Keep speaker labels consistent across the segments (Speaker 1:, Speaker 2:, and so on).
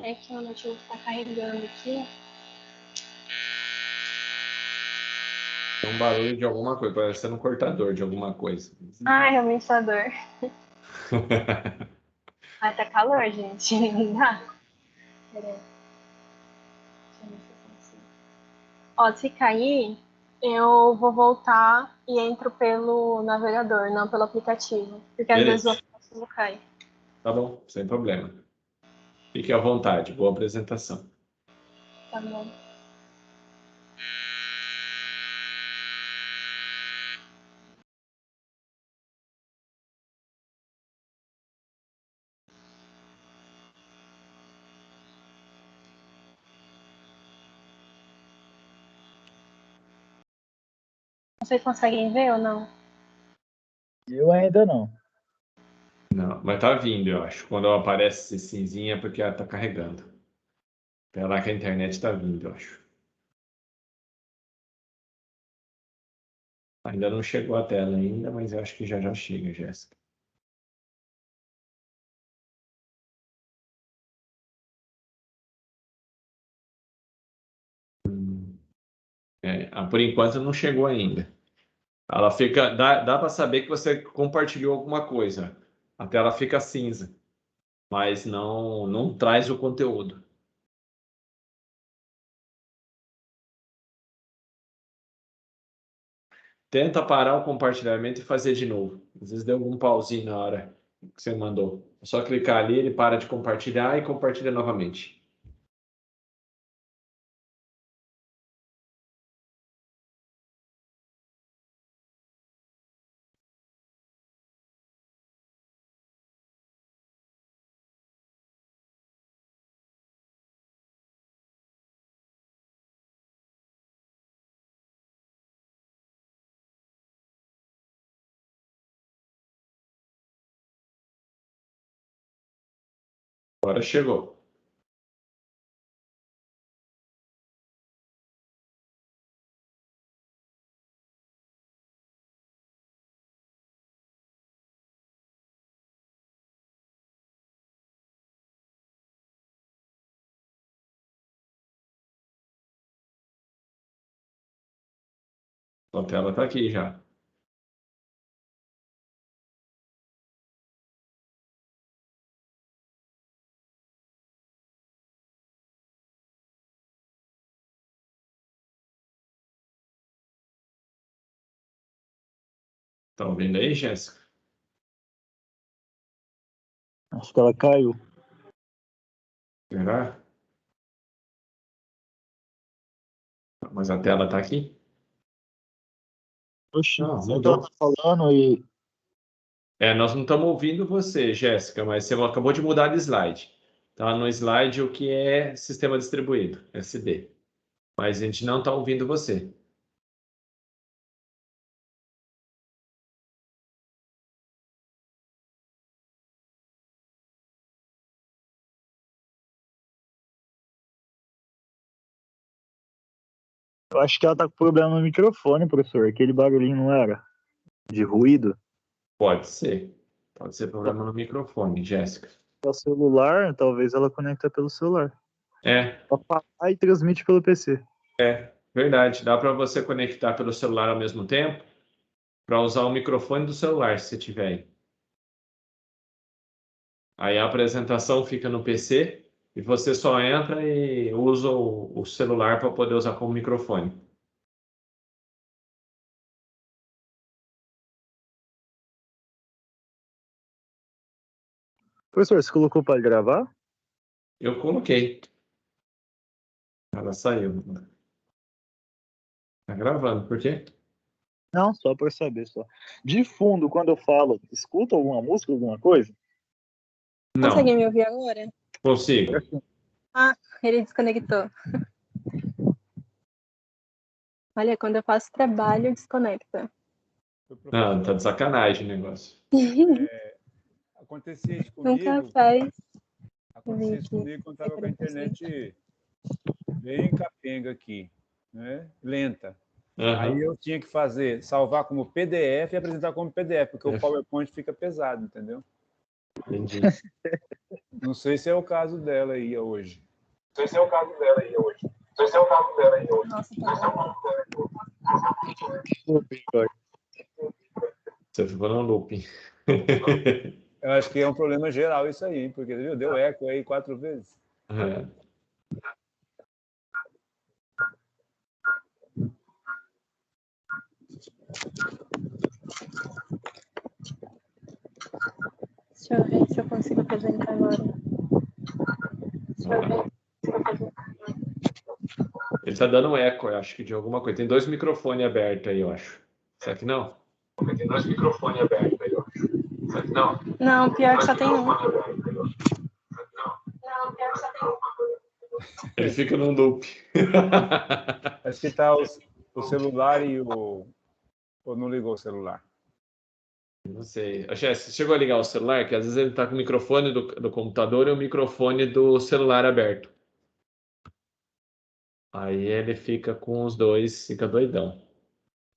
Speaker 1: É que o notebook tá carregando aqui.
Speaker 2: É um barulho de alguma coisa, parecendo um cortador de alguma coisa.
Speaker 1: Ah, é o ventilador. Ai, tá calor, gente. Não dá. Pera aí. Deixa eu ver se eu consigo. Ó, se cair, eu vou voltar e entro pelo navegador, não pelo aplicativo. Porque às vezes o
Speaker 2: Beleza,
Speaker 1: aplicativo cai.
Speaker 2: tá bom, sem problema. Fique à vontade, boa apresentação.
Speaker 1: Tá bom. Vocês conseguem ver ou não?
Speaker 3: Eu ainda não.
Speaker 2: Não, mas tá vindo, eu acho. Quando aparece esse cinzinha é porque ela tá carregando. Pera lá que a internet tá vindo, eu acho. Ainda não chegou a tela ainda, mas eu acho que já já chega, Jéssica. Por enquanto não chegou ainda. Ela fica, dá para saber que você compartilhou alguma coisa. A tela fica cinza, mas não traz o conteúdo. Tenta parar o compartilhamento e fazer de novo. Às vezes deu algum pauzinho na hora que você mandou. É só clicar ali, ele para de compartilhar e compartilha novamente. Agora chegou. A tela está aqui já. Tá ouvindo aí, Jéssica?
Speaker 3: Acho que ela caiu.
Speaker 2: Será? Mas a tela está aqui?
Speaker 3: Oxi,
Speaker 2: Não,
Speaker 3: será que ela
Speaker 2: mudou.
Speaker 3: tá falando e...
Speaker 2: Nós não estamos ouvindo você, Jéssica, mas você acabou de mudar de slide. Tá no slide o que é sistema distribuído, SD. Mas a gente não está ouvindo você.
Speaker 3: Eu acho que ela tá com problema no microfone, professor. Aquele barulhinho não era? De ruído.
Speaker 2: Pode ser. Pode ser problema no microfone, Jéssica.
Speaker 3: O celular, talvez ela conecta pelo celular.
Speaker 2: É,
Speaker 3: Pra falar e transmite pelo PC.
Speaker 2: verdade. Dá para você conectar pelo celular ao mesmo tempo para usar o microfone do celular, se você tiver aí. Aí a apresentação fica no PC e você só entra e usa o celular para poder usar como microfone.
Speaker 3: Professor, você colocou para gravar?
Speaker 2: Eu coloquei. Ela saiu. Tá gravando, por quê?
Speaker 3: Não, só para saber só. De fundo, quando eu falo, escuta alguma música, alguma coisa?
Speaker 1: Consegue
Speaker 2: Não,
Speaker 1: me ouvir agora?
Speaker 2: consigo.
Speaker 1: Ah, ele desconectou. Olha, quando eu faço trabalho, desconecta.
Speaker 2: Não, tá de sacanagem o negócio.
Speaker 4: Acontecia isso
Speaker 1: Nunca
Speaker 4: comigo.
Speaker 1: faz.
Speaker 4: Acontecia isso comigo quando estava com a internet bem capenga aqui, né? Lenta. Aí
Speaker 2: Aham,
Speaker 4: eu tinha que salvar como PDF e apresentar como PDF, porque o PowerPoint fica pesado, entendeu?
Speaker 2: entendi.
Speaker 4: Não sei se é o caso dela aí hoje.
Speaker 1: Nossa, tá bom.
Speaker 2: Você ficou no looping.
Speaker 4: Eu acho que é um problema geral isso aí, porque viu, deu eco aí 4 vezes.
Speaker 2: É.
Speaker 1: Deixa eu ver se eu consigo apresentar agora. Deixa eu ver.
Speaker 2: Ele tá dando um eco, eu acho que de alguma coisa. Tem 2 microfones abertos aí, eu acho. Será que não? Tem 2 microfones abertos aí, eu acho. Será que não?
Speaker 1: Não, pior que só tem um.
Speaker 2: Ele fica num loop.
Speaker 4: Acho que tá o celular e o... Ou não ligou o celular?
Speaker 2: Não sei. Axé, você chegou a ligar o celular? Que às vezes ele tá com o microfone do computador e o microfone do celular aberto. Aí ele fica com os dois, fica doidão.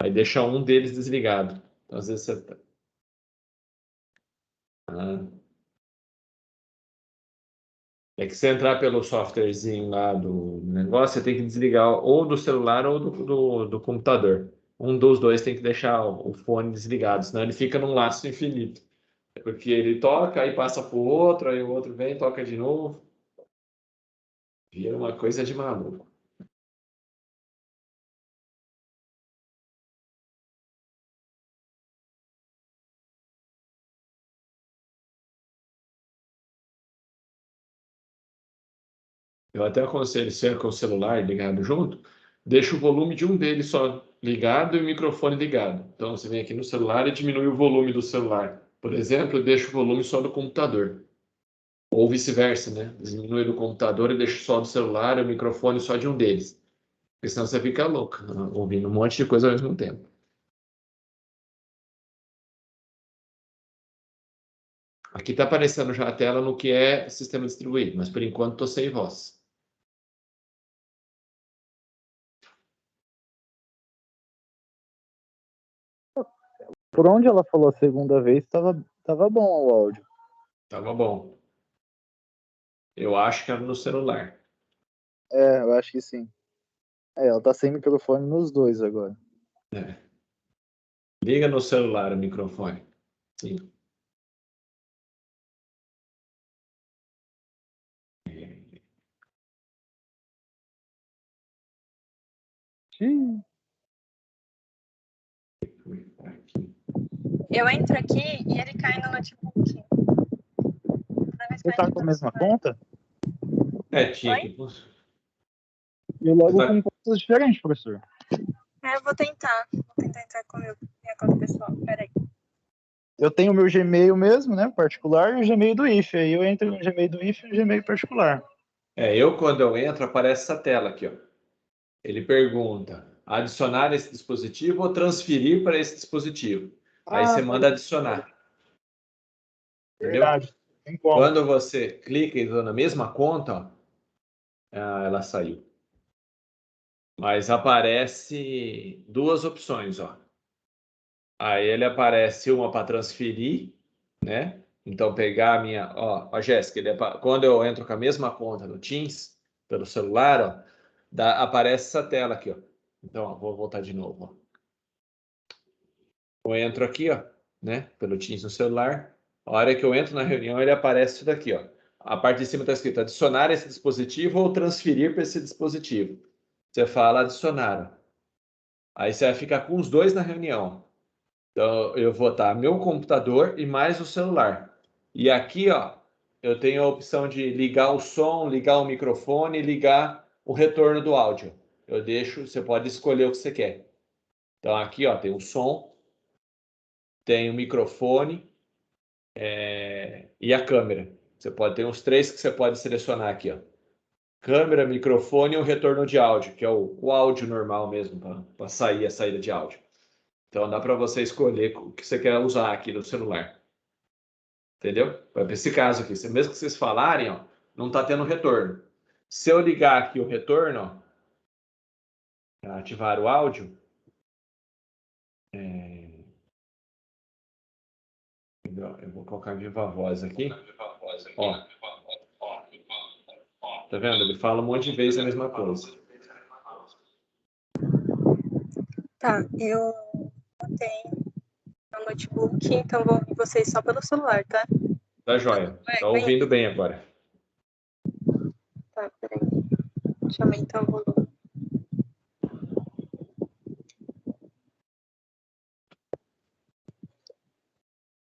Speaker 2: Aí deixa um deles desligado. Então, às vezes você tá... É que você entrar pelo softwarezinho lá do negócio, você tem que desligar ou do celular ou do computador. Um dos dois tem que deixar o fone desligado, senão ele fica num laço infinito. Porque ele toca, aí passa pro outro, aí o outro vem, toca de novo. Vira uma coisa de maluco. Eu até aconselho, se é com o celular ligado junto, deixa o volume de um deles só ligado e o microfone ligado. Então você vem aqui no celular e diminui o volume do celular. Por exemplo, deixa o volume só do computador. Ou vice-versa, né? Diminui do computador e deixa só do celular e o microfone só de um deles. Porque senão você fica louco, ouvindo um monte de coisa ao mesmo tempo. Aqui está aparecendo já a tela no que é sistema distribuído, mas por enquanto estou sem voz.
Speaker 3: Por onde ela falou a segunda vez, tava bom o áudio.
Speaker 2: Tava bom. Eu acho que era no celular.
Speaker 3: É, eu acho que sim. É, ela tá sem microfone nos dois agora.
Speaker 2: É. Liga no celular o microfone. Sim.
Speaker 3: Ih,
Speaker 1: Eu entro aqui e ele cai no notebook. Toda vez que
Speaker 3: você
Speaker 1: eu
Speaker 3: tá
Speaker 1: entro
Speaker 3: com a
Speaker 1: no
Speaker 3: mesma
Speaker 1: celular.
Speaker 3: conta?
Speaker 2: É, tinha
Speaker 1: Oi?
Speaker 2: que...
Speaker 3: Eu logo
Speaker 2: Você tá-
Speaker 3: com contas diferentes, professor.
Speaker 1: Eu vou tentar. Vou tentar entrar com minha conta pessoal. Peraí.
Speaker 3: Eu tenho o meu Gmail mesmo, né, particular, e o Gmail do IFE. Aí eu entro no Gmail do IFE e no Gmail particular.
Speaker 2: Quando eu entro, aparece essa tela aqui, ó. Ele pergunta: adicionar esse dispositivo ou transferir para esse dispositivo? Aí
Speaker 3: Ah,
Speaker 2: você
Speaker 3: tá.
Speaker 2: manda adicionar. Entendeu?
Speaker 3: Verdade. Tem como.
Speaker 2: Quando você clica e entra na mesma conta, ó, ela saiu. Mas aparece duas opções, ó. Aí ele aparece uma para transferir, né? Então pegar a minha, ó, Jéssica, quando eu entro com a mesma conta no Teams pelo celular, ó, aparece essa tela aqui, ó. Então, ó, vou voltar de novo, ó. Eu entro aqui, ó, né, pelo Teams no celular. A hora que eu entro na reunião, ele aparece isso daqui, ó. A parte de cima está escrito adicionar esse dispositivo ou transferir para esse dispositivo. Você fala adicionar. Aí você vai ficar com os dois na reunião. Então, eu vou botar meu computador e mais o celular. E aqui, ó, eu tenho a opção de ligar o som, ligar o microfone, ligar o retorno do áudio. Eu deixo, você pode escolher o que você quer. Então, aqui, ó, tem o som, tem o microfone, e a câmera. Você pode ter os três que você pode selecionar aqui, ó. Câmera, microfone e o retorno de áudio, que é o áudio normal mesmo, para sair a saída de áudio. Então dá para você escolher o que você quer usar aqui no celular. Entendeu? Para esse caso aqui, mesmo que vocês falarem, ó, não está tendo retorno. Se eu ligar aqui o retorno, ó, ativar o áudio, eu vou colocar viva voz aqui. Ó, Tá vendo? Ele fala um monte de vezes a mesma coisa.
Speaker 1: Tá, eu não tenho meu notebook, então vou ouvir vocês só pelo celular, tá?
Speaker 2: Tá joia. Tá ouvindo bem agora.
Speaker 1: Tá, peraí. Deixa eu aumentar o volume.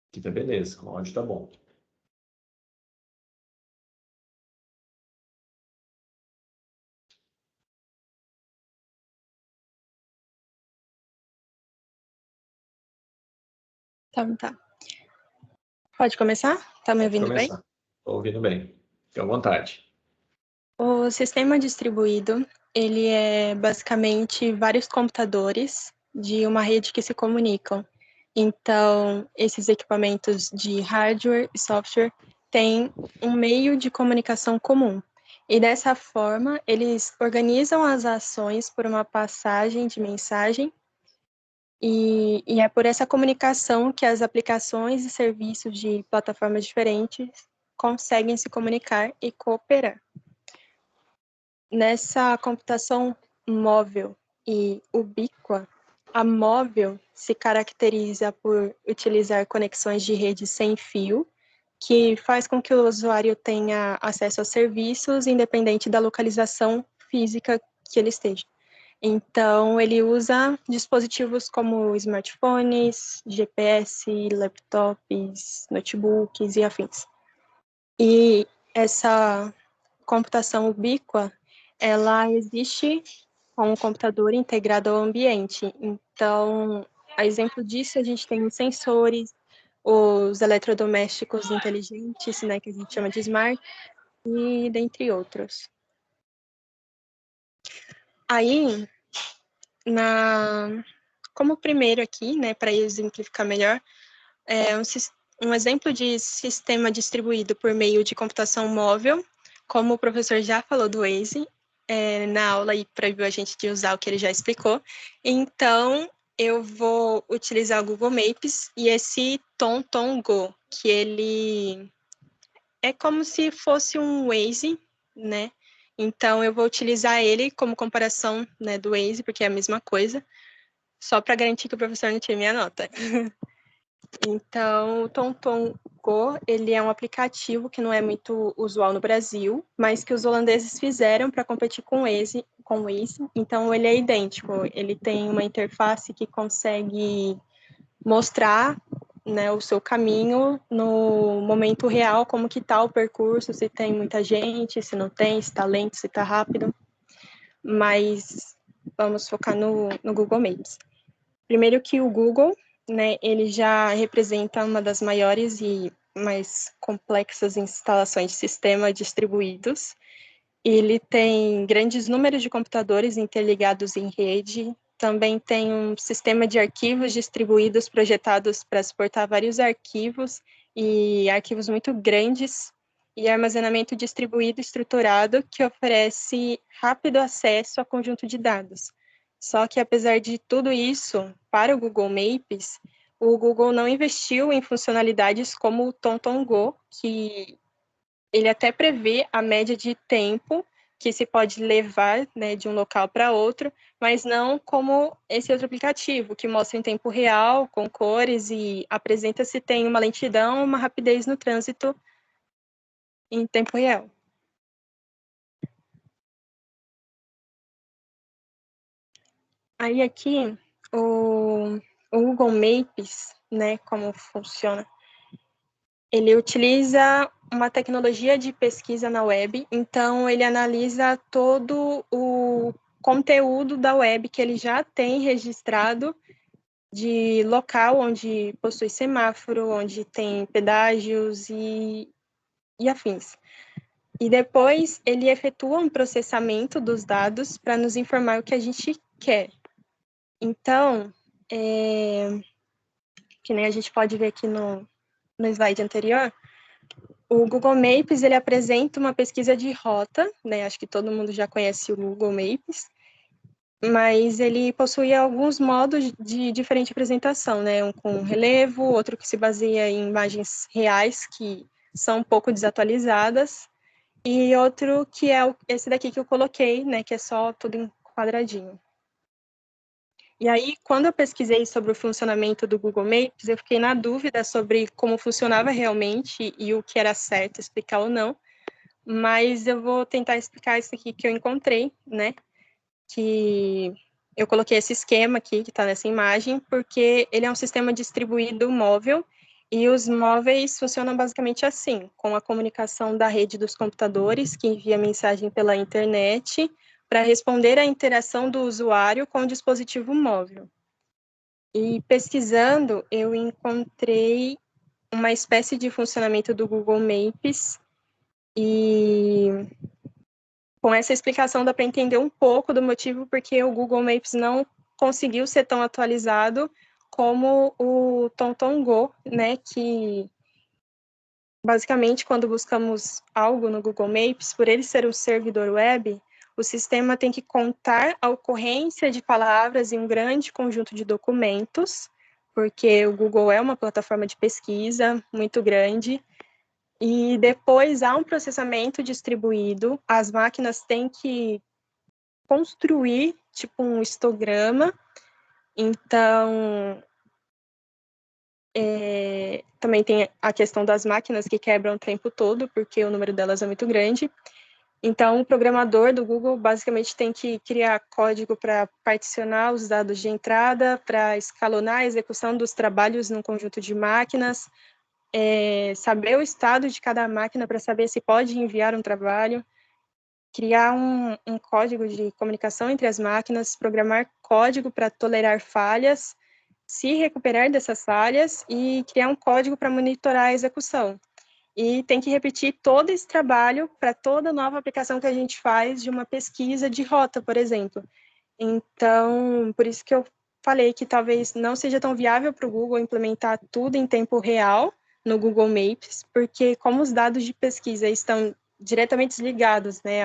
Speaker 2: Aqui tá beleza. O áudio tá bom.
Speaker 1: Tá. Pode começar? Tá me ouvindo bem?
Speaker 2: Tô ouvindo bem. Fique à vontade.
Speaker 1: O sistema distribuído, ele é basicamente vários computadores de uma rede que se comunicam. Então, esses equipamentos de hardware e software têm um meio de comunicação comum. E dessa forma, eles organizam as ações por uma passagem de mensagem e é por essa comunicação que as aplicações e serviços de plataformas diferentes conseguem se comunicar e cooperar. Nessa computação móvel e ubíqua, a móvel se caracteriza por utilizar conexões de rede sem fio, que faz com que o usuário tenha acesso a serviços independente da localização física que ele esteja. Então, ele usa dispositivos como smartphones, GPS, laptops, notebooks e afins. E essa computação ubíqua, ela existe com um computador integrado ao ambiente. Então, a exemplo disso, a gente tem os sensores, os eletrodomésticos inteligentes, né, que a gente chama de smart, e dentre outros. Aí, como primeiro aqui, né, para exemplificar melhor, um exemplo de sistema distribuído por meio de computação móvel, como o professor já falou do Waze, na aula e proibiu a gente de usar o que ele já explicou. Então, eu vou utilizar o Google Maps e esse TomTom Go, que ele é como se fosse um Waze, né? Então, eu vou utilizar ele como comparação, né, do Waze, porque é a mesma coisa, só para garantir que o professor não tire minha nota. Então, o TomTom Go, ele é um aplicativo que não é muito usual no Brasil, mas que os holandeses fizeram para competir com o Waze. Então, ele é idêntico. Ele tem uma interface que consegue mostrar, né, o seu caminho no momento real, como que está o percurso, se tem muita gente, se não tem, se está lento, se está rápido. Mas vamos focar no Google Maps. Primeiro que o Google, né, ele já representa uma das maiores e mais complexas instalações de sistema distribuídos. Ele tem grandes números de computadores interligados em rede, também tem um sistema de arquivos distribuídos projetados para suportar vários arquivos e arquivos muito grandes, e armazenamento distribuído estruturado que oferece rápido acesso a conjunto de dados. Só que, apesar de tudo isso, para o Google Maps, o Google não investiu em funcionalidades como o TomTom Go, que ele até prevê a média de tempo que se pode levar, né, de um local para outro, mas não como esse outro aplicativo, que mostra em tempo real, com cores, e apresenta se tem uma lentidão, uma rapidez no trânsito em tempo real. Aí aqui, o Google Maps, né, como funciona? Ele utiliza uma tecnologia de pesquisa na web, então ele analisa todo o conteúdo da web que ele já tem registrado de local onde possui semáforo, onde tem pedágios e afins. E depois ele efetua um processamento dos dados para nos informar o que a gente quer. Então, que nem a gente pode ver aqui no slide anterior, o Google Maps, ele apresenta uma pesquisa de rota, né? Acho que todo mundo já conhece o Google Maps, mas ele possui alguns modos de diferente apresentação, né? Um com relevo, outro que se baseia em imagens reais, que são um pouco desatualizadas, E outro que é esse daqui que eu coloquei, né, que é só tudo em quadradinho. E aí, quando eu pesquisei sobre o funcionamento do Google Maps, eu fiquei na dúvida sobre como funcionava realmente e o que era certo explicar ou não, mas eu vou tentar explicar isso aqui que eu encontrei, né, que eu coloquei esse esquema aqui, que está nessa imagem, porque ele é um sistema distribuído móvel, e os móveis funcionam basicamente assim, com a comunicação da rede dos computadores, que envia mensagem pela internet, para responder à interação do usuário com o dispositivo móvel. E pesquisando, eu encontrei uma espécie de funcionamento do Google Maps, e com essa explicação dá para entender um pouco do motivo porque o Google Maps não conseguiu ser tão atualizado como o TomTom Go, né, que basicamente quando buscamos algo no Google Maps, por ele ser um servidor web, o sistema tem que contar a ocorrência de palavras em um grande conjunto de documentos, porque o Google é uma plataforma de pesquisa muito grande, e depois há um processamento distribuído, as máquinas têm que construir, tipo, um histograma. Então, também tem a questão das máquinas que quebram o tempo todo, porque o número delas é muito grande. Então, o programador do Google basicamente tem que criar código para particionar os dados de entrada, para escalonar a execução dos trabalhos num conjunto de máquinas, saber o estado de cada máquina para saber se pode enviar um trabalho, criar um código de comunicação entre as máquinas, programar código para tolerar falhas, se recuperar dessas falhas e criar um código para monitorar a execução. E tem que repetir todo esse trabalho para toda nova aplicação que a gente faz de uma pesquisa de rota, por exemplo. Então, por isso que eu falei que talvez não seja tão viável para o Google implementar tudo em tempo real no Google Maps, porque como os dados de pesquisa estão diretamente ligados, né,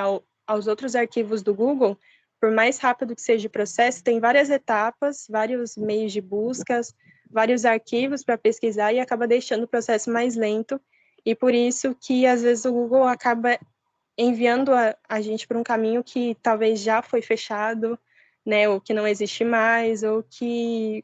Speaker 1: aos outros arquivos do Google, por mais rápido que seja o processo, tem várias etapas, vários meios de buscas, vários arquivos para pesquisar e acaba deixando o processo mais lento, e por isso que às vezes o Google acaba enviando a gente para um caminho que talvez já foi fechado, né, ou que não existe mais, ou que,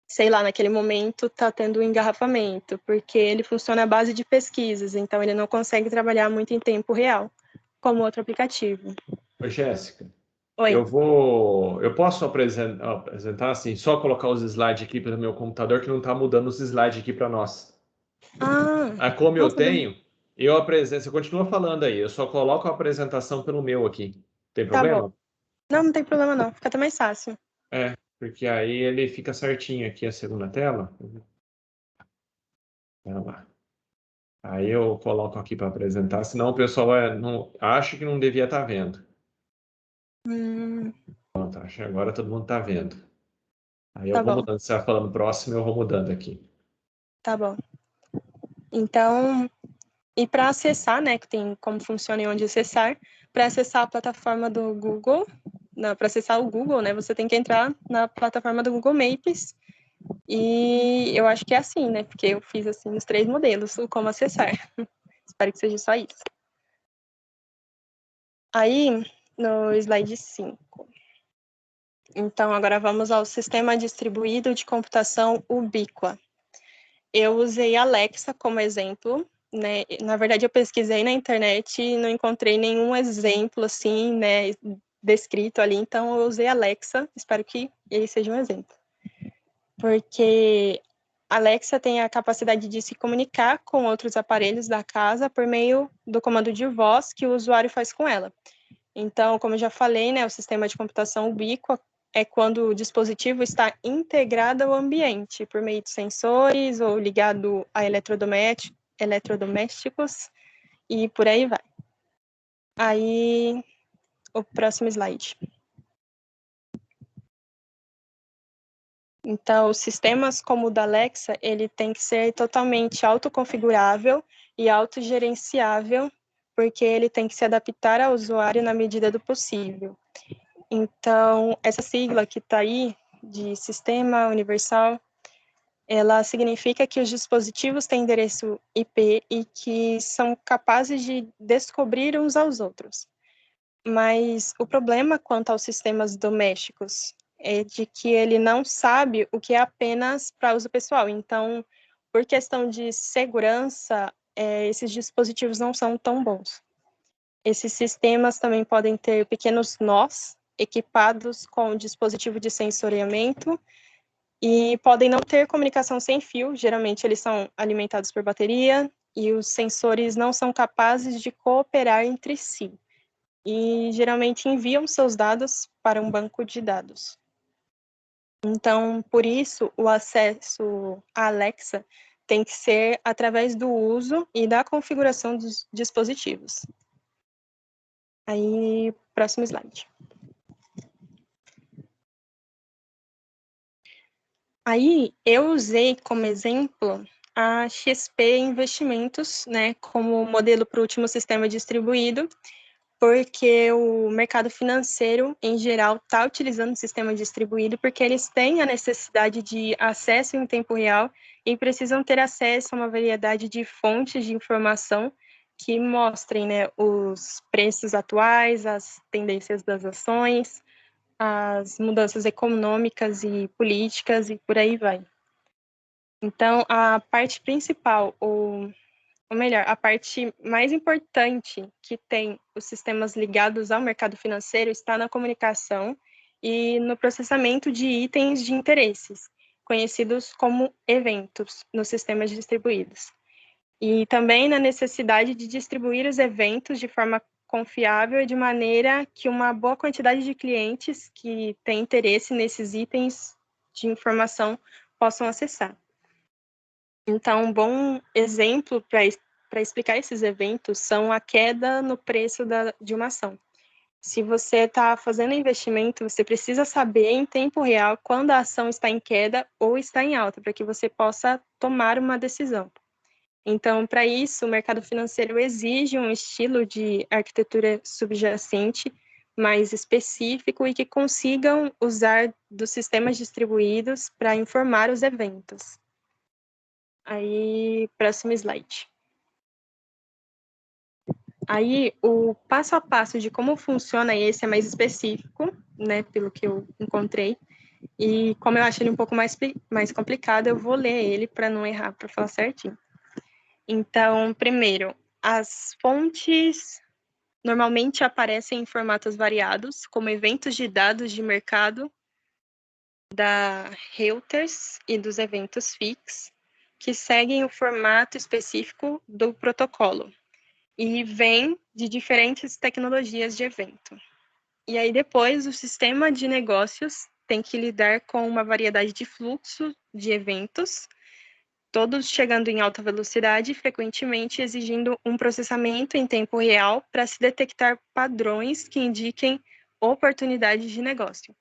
Speaker 1: sei lá, naquele momento está tendo um engarrafamento, porque ele funciona à base de pesquisas, então ele não consegue trabalhar muito em tempo real, como outro aplicativo.
Speaker 2: Ô, Jéssica,
Speaker 1: Oi.
Speaker 2: eu posso apresentar assim, só colocar os slides aqui para o meu computador, que não está mudando os slides aqui para nós. Como eu
Speaker 1: Nossa,
Speaker 2: tenho, eu apresento, você continua falando aí, eu só coloco a apresentação pelo meu aqui. Tem
Speaker 1: tá bom.
Speaker 2: problema?
Speaker 1: Não tem problema não, fica até mais fácil.
Speaker 2: Porque aí ele fica certinho aqui a segunda tela. Olha lá. Aí eu coloco aqui para apresentar, senão o pessoal não, acha que não devia estar vendo. Pronto, acho que agora todo mundo está vendo. Aí eu
Speaker 1: Tá
Speaker 2: vou
Speaker 1: bom,
Speaker 2: mudando, você vai falando próximo, eu vou mudando aqui.
Speaker 1: tá bom. Então, e para acessar, né, que tem como funciona e onde acessar, para acessar a plataforma do Google, para acessar o Google, né, você tem que entrar na plataforma do Google Maps, e eu acho que é assim, né, porque eu fiz assim os 3 modelos, o como acessar. Espero que seja só isso. Aí, no slide 5. Então, agora vamos ao sistema distribuído de computação ubíqua. Eu usei a Alexa como exemplo, né? Na verdade, eu pesquisei na internet e não encontrei nenhum exemplo assim, né, descrito ali, então eu usei a Alexa, espero que ele seja um exemplo. Porque a Alexa tem a capacidade de se comunicar com outros aparelhos da casa por meio do comando de voz que o usuário faz com ela. Então, como eu já falei, né, o sistema de computação ubíqua é quando o dispositivo está integrado ao ambiente, por meio de sensores ou ligado a eletrodomésticos, e por aí vai. Aí, o próximo slide. Então, sistemas como o da Alexa, ele tem que ser totalmente autoconfigurável e autogerenciável, porque ele tem que se adaptar ao usuário na medida do possível. Então, essa sigla que está aí, de Sistema Universal, ela significa que os dispositivos têm endereço IP e que são capazes de descobrir uns aos outros. Mas o problema quanto aos sistemas domésticos é de que ele não sabe o que é apenas para uso pessoal. Então, por questão de segurança, esses dispositivos não são tão bons. Esses sistemas também podem ter pequenos nós equipados com dispositivo de sensoriamento e podem não ter comunicação sem fio. Geralmente, eles são alimentados por bateria e os sensores não são capazes de cooperar entre si e geralmente enviam seus dados para um banco de dados. Então, por isso, o acesso à Alexa tem que ser através do uso e da configuração dos dispositivos. Aí, próximo slide. Aí, eu usei como exemplo a XP Investimentos, né, como modelo para o último sistema distribuído, porque o mercado financeiro, em geral, está utilizando o sistema distribuído porque eles têm a necessidade de acesso em tempo real e precisam ter acesso a uma variedade de fontes de informação que mostrem, né, os preços atuais, as tendências das ações, as mudanças econômicas e políticas e por aí vai. Então, a parte principal, ou melhor, a parte mais importante que tem os sistemas ligados ao mercado financeiro está na comunicação e no processamento de itens de interesses, conhecidos como eventos, nos sistemas distribuídos. E também na necessidade de distribuir os eventos de forma confiável e de maneira que uma boa quantidade de clientes que têm interesse nesses itens de informação possam acessar. Então, um bom exemplo para explicar esses eventos são a queda no preço de uma ação. Se você está fazendo investimento, você precisa saber em tempo real quando a ação está em queda ou está em alta, para que você possa tomar uma decisão. Então, para isso, o mercado financeiro exige um estilo de arquitetura subjacente mais específico e que consigam usar dos sistemas distribuídos para informar os eventos. Aí, próximo slide. Aí, o passo a passo de como funciona esse é mais específico, né, pelo que eu encontrei. E como eu acho ele um pouco mais complicado, eu vou ler ele para não errar, para falar certinho. Então, primeiro, as fontes normalmente aparecem em formatos variados, como eventos de dados de mercado da Reuters e dos eventos FIX, que seguem o formato específico do protocolo e vêm de diferentes tecnologias de evento. E aí depois o sistema de negócios tem que lidar com uma variedade de fluxo de eventos, todos chegando em alta velocidade e frequentemente exigindo um processamento em tempo real para se detectar padrões que indiquem oportunidades de negócio.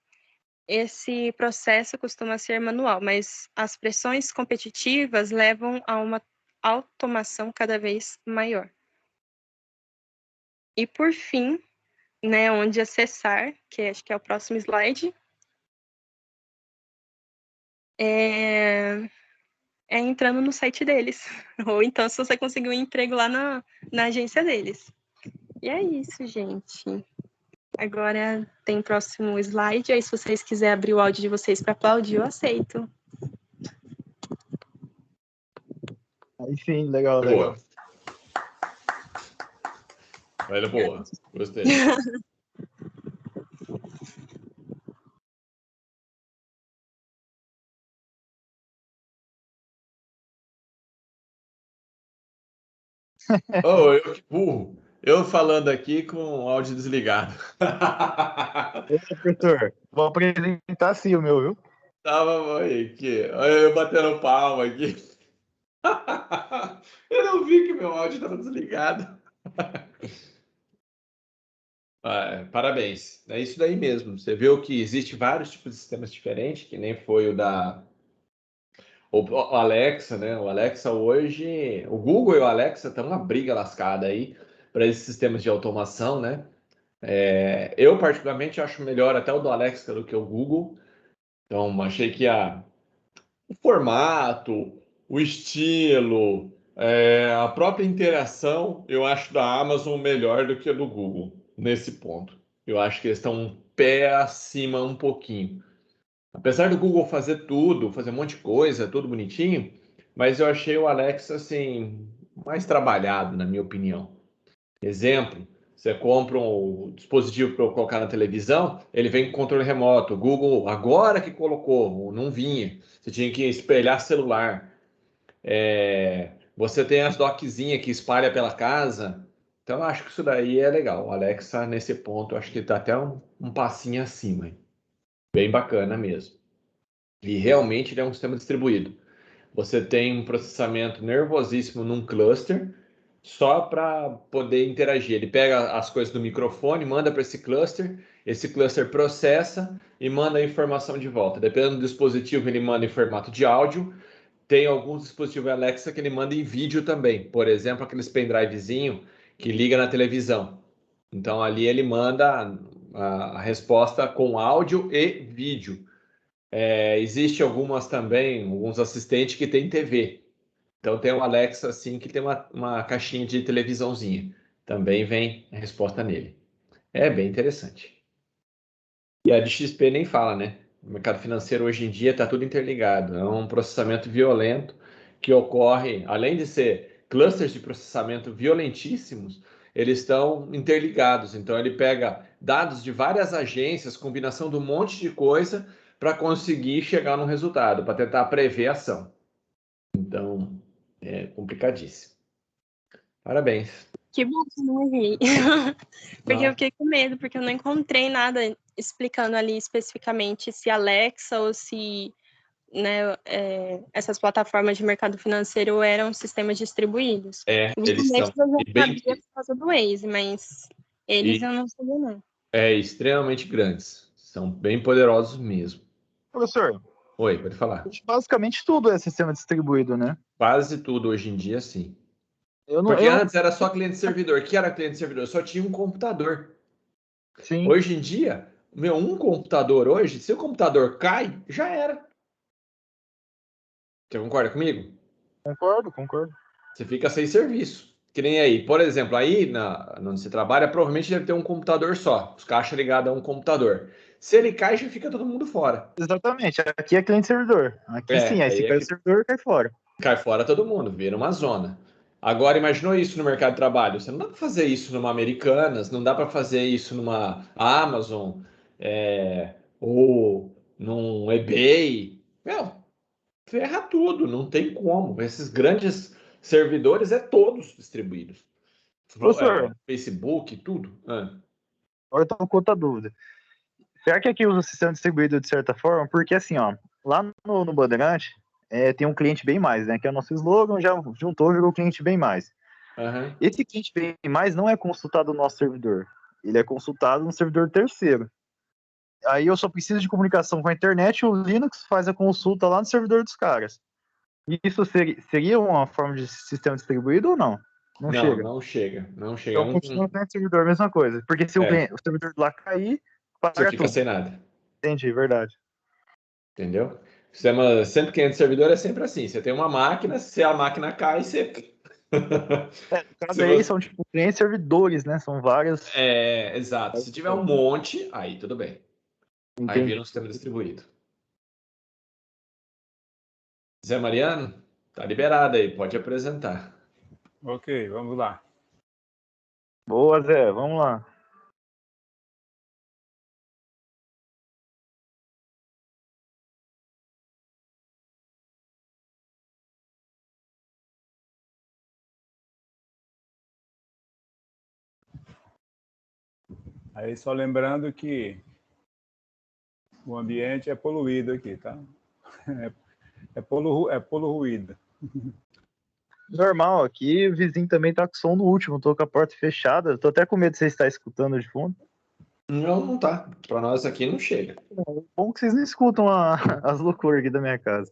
Speaker 1: Esse processo costuma ser manual, mas as pressões competitivas levam a uma automação cada vez maior. E por fim, né, onde acessar, que acho que é o próximo slide, é entrando no site deles. Ou então se você conseguir um emprego lá na agência deles. E é isso, gente. Agora tem o próximo slide, aí se vocês quiserem abrir o áudio de vocês para aplaudir, eu aceito.
Speaker 3: Aí sim, legal,
Speaker 2: Boa.
Speaker 3: legal.
Speaker 2: Velho, boa. Gostei. Oh, eu que burro. Eu falando aqui com o áudio desligado.
Speaker 3: Ô, professor, vou apresentar assim o meu, viu?
Speaker 2: Tava aqui. Olha eu batendo palma aqui. Eu não vi que meu áudio estava desligado. Parabéns. É isso daí mesmo. Você viu que existe vários tipos de sistemas diferentes, que nem foi o da o Alexa, né? O Alexa hoje, o Google e o Alexa estão uma briga lascada aí para esses sistemas de automação, né? Eu particularmente acho melhor até o do Alexa do que o Google. Então achei que o formato, o estilo, a própria interação, eu acho da Amazon melhor do que a do Google nesse ponto. Eu acho que eles estão um pé acima um pouquinho. Apesar do Google fazer tudo, fazer um monte de coisa, tudo bonitinho, mas eu achei o Alexa assim mais trabalhado, na minha opinião. Exemplo, você compra um dispositivo para colocar na televisão, ele vem com controle remoto. O Google, agora que colocou, não vinha. Você tinha que espelhar celular. Você tem as dockzinhas que espalha pela casa. Então, eu acho que isso daí é legal. O Alexa, nesse ponto, eu acho que está até um passinho acima. Hein? Bem bacana mesmo. E realmente ele é um sistema distribuído. Você tem um processamento nervosíssimo num cluster só para poder interagir. Ele pega as coisas do microfone, manda para esse cluster processa e manda a informação de volta. Dependendo do dispositivo, ele manda em formato de áudio. Tem alguns dispositivos Alexa que ele manda em vídeo também. Por exemplo, aqueles pendrivezinho que liga na televisão. Então ali ele manda a resposta com áudio e vídeo. Existe algumas também, alguns assistentes que tem TV. Então tem o Alexa assim que tem uma caixinha de televisãozinha. Também vem a resposta nele. É bem interessante. E a de XP nem fala, né? O mercado financeiro hoje em dia está tudo interligado. É um processamento violento que ocorre, além de ser clusters de processamento violentíssimos, eles estão interligados. Então ele pega dados de várias agências, combinação de um monte de coisa para conseguir chegar num resultado, para tentar prever a ação. Então, é complicadíssimo. Parabéns.
Speaker 1: Que bom que eu não errei. Porque eu fiquei com medo, porque eu não encontrei nada explicando ali especificamente se Alexa ou se, né, essas plataformas de mercado financeiro eram sistemas distribuídos. Os
Speaker 2: Eles são.
Speaker 1: Nets eu
Speaker 2: E
Speaker 1: já
Speaker 2: bem,
Speaker 1: sabia por causa do Waze, mas eles
Speaker 2: e
Speaker 1: eu não sabia não.
Speaker 2: extremamente grandes. São bem poderosos mesmo.
Speaker 3: Professor,
Speaker 2: Oi, pode falar.
Speaker 3: basicamente tudo é sistema distribuído, né?
Speaker 2: Quase tudo hoje em dia, sim.
Speaker 3: Eu não,
Speaker 2: Porque
Speaker 3: eu,
Speaker 2: antes era só cliente-servidor. O que era cliente-servidor? Só tinha um computador.
Speaker 3: sim,
Speaker 2: Hoje em dia, um computador hoje, se o computador cai, já era. Você concorda comigo?
Speaker 3: concordo.
Speaker 2: Você fica sem serviço. Que nem aí. Por exemplo, aí onde você trabalha, provavelmente deve ter um computador só. Os caixas ligados a um computador. Se ele cai, já fica todo mundo fora.
Speaker 3: Exatamente. Aqui é cliente-servidor. Aqui sim, aí se
Speaker 2: Aí é
Speaker 3: cai o
Speaker 2: que
Speaker 3: servidor, cai fora.
Speaker 2: cai fora todo mundo, vira uma zona. Agora, imaginou isso no mercado de trabalho? Você não dá para fazer isso numa Americanas, não dá para fazer isso numa Amazon, ou num eBay. Meu, ferra tudo, não tem como. Esses grandes servidores todos distribuídos.
Speaker 3: Professor,
Speaker 2: Facebook, tudo.
Speaker 3: agora eu tô com outra dúvida. Será que aqui usa o sistema distribuído de certa forma? Porque assim, ó, lá no Bandeirante tem um cliente bem mais, né? Que é o nosso slogan, já juntou, virou cliente bem mais.
Speaker 2: Aham.
Speaker 3: Esse cliente bem mais não é consultado no nosso servidor. Ele é consultado no servidor terceiro. Aí eu só preciso de comunicação com a internet e o Linux faz a consulta lá no servidor dos caras. Isso seria uma forma de sistema distribuído ou não? Não
Speaker 2: Não,
Speaker 3: chega.
Speaker 2: não chega. Não chega.
Speaker 3: Então continua com o servidor, a mesma coisa. Porque se o servidor lá cair,
Speaker 2: Você
Speaker 3: paga
Speaker 2: fica
Speaker 3: tudo.
Speaker 2: sem nada.
Speaker 3: Entendi, verdade.
Speaker 2: Entendeu? Sistema, sempre que entra servidor é sempre assim. Você tem uma máquina, se a máquina cai, você.
Speaker 3: No caso
Speaker 2: Se
Speaker 3: aí
Speaker 2: você...
Speaker 3: são tipo clientes servidores, né? São vários.
Speaker 2: exato. Se tiver um monte, aí tudo bem. Aí
Speaker 3: Entendi.
Speaker 2: vira um sistema distribuído. Zé Mariano, tá liberado aí, pode apresentar.
Speaker 4: Ok, vamos lá.
Speaker 3: Boa, Zé, vamos lá.
Speaker 4: Aí só lembrando que o ambiente é poluído aqui, tá? É poluído.
Speaker 3: Normal, aqui o vizinho também tá com som no último, tô com a porta fechada. Tô até com medo de você estar escutando de fundo.
Speaker 2: Não, não tá. Para nós aqui não chega.
Speaker 3: Bom que vocês não escutam as loucuras aqui da minha casa.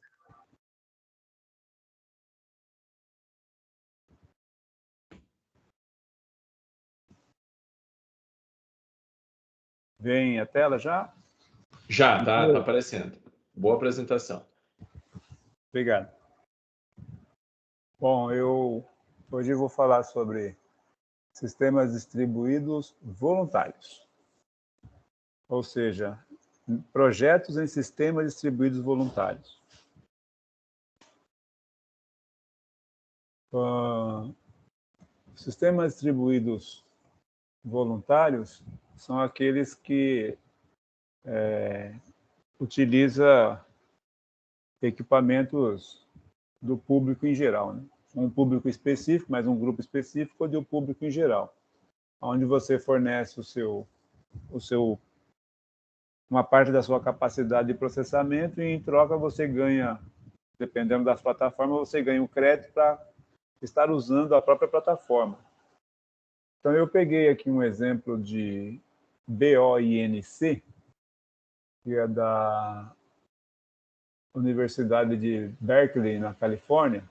Speaker 4: Vem a tela já?
Speaker 2: Já, tá aparecendo. Boa apresentação.
Speaker 4: Obrigado. Bom, hoje eu vou falar sobre sistemas distribuídos voluntários, ou seja, projetos em sistemas distribuídos voluntários. Sistemas distribuídos voluntários são aqueles que utilizam equipamentos do público em geral, né? Um público específico, mas um grupo específico ou do público em geral, onde você fornece uma parte da sua capacidade de processamento e, em troca, você ganha, dependendo das plataformas, você ganha um crédito para estar usando a própria plataforma. Então, eu peguei aqui um exemplo de BOINC, que é da Universidade de Berkeley, na Califórnia,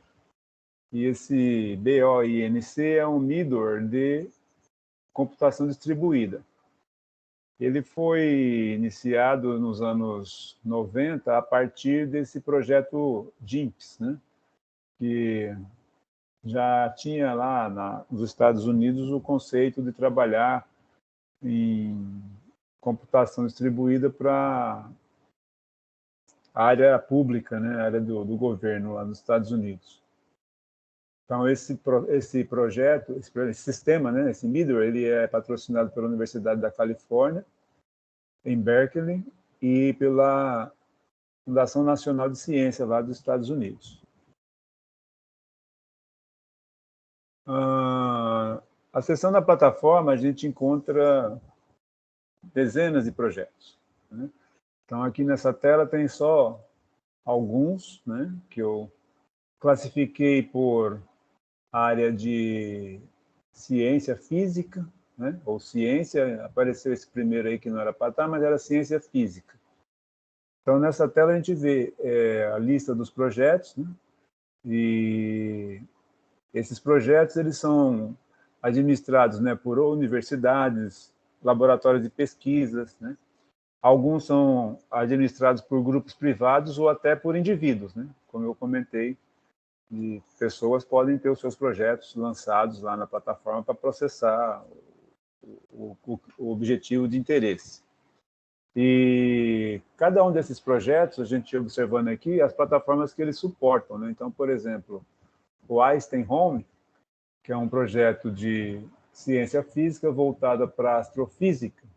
Speaker 4: e esse BOINC é um middleware de computação distribuída. Ele foi iniciado nos anos 90 a partir desse projeto JIMPS, né? Que já tinha lá nos Estados Unidos o conceito de trabalhar em computação distribuída para a área pública, né? A área do governo lá nos Estados Unidos. Então, esse projeto, esse sistema, né, esse middleware, ele é patrocinado pela Universidade da Califórnia, em Berkeley, e pela Fundação Nacional de Ciência, lá dos Estados Unidos. A seção da plataforma, a gente encontra dezenas de projetos, né? Então, aqui nessa tela tem só alguns, né, que eu classifiquei por área de ciência física, né? Ou ciência, apareceu esse primeiro aí que não era para estar, mas era ciência física. Então, nessa tela a gente vê a lista dos projetos, né? E esses projetos eles são administrados, né, por universidades, laboratórios de pesquisas, né? Alguns são administrados por grupos privados ou até por indivíduos, né? Como eu comentei, e pessoas podem ter os seus projetos lançados lá na plataforma para processar o objetivo de interesse. E cada um desses projetos, a gente observando aqui, as plataformas que eles suportam, né? Então, por exemplo, o Einstein Home, que é um projeto de ciência física voltada para astrofísica.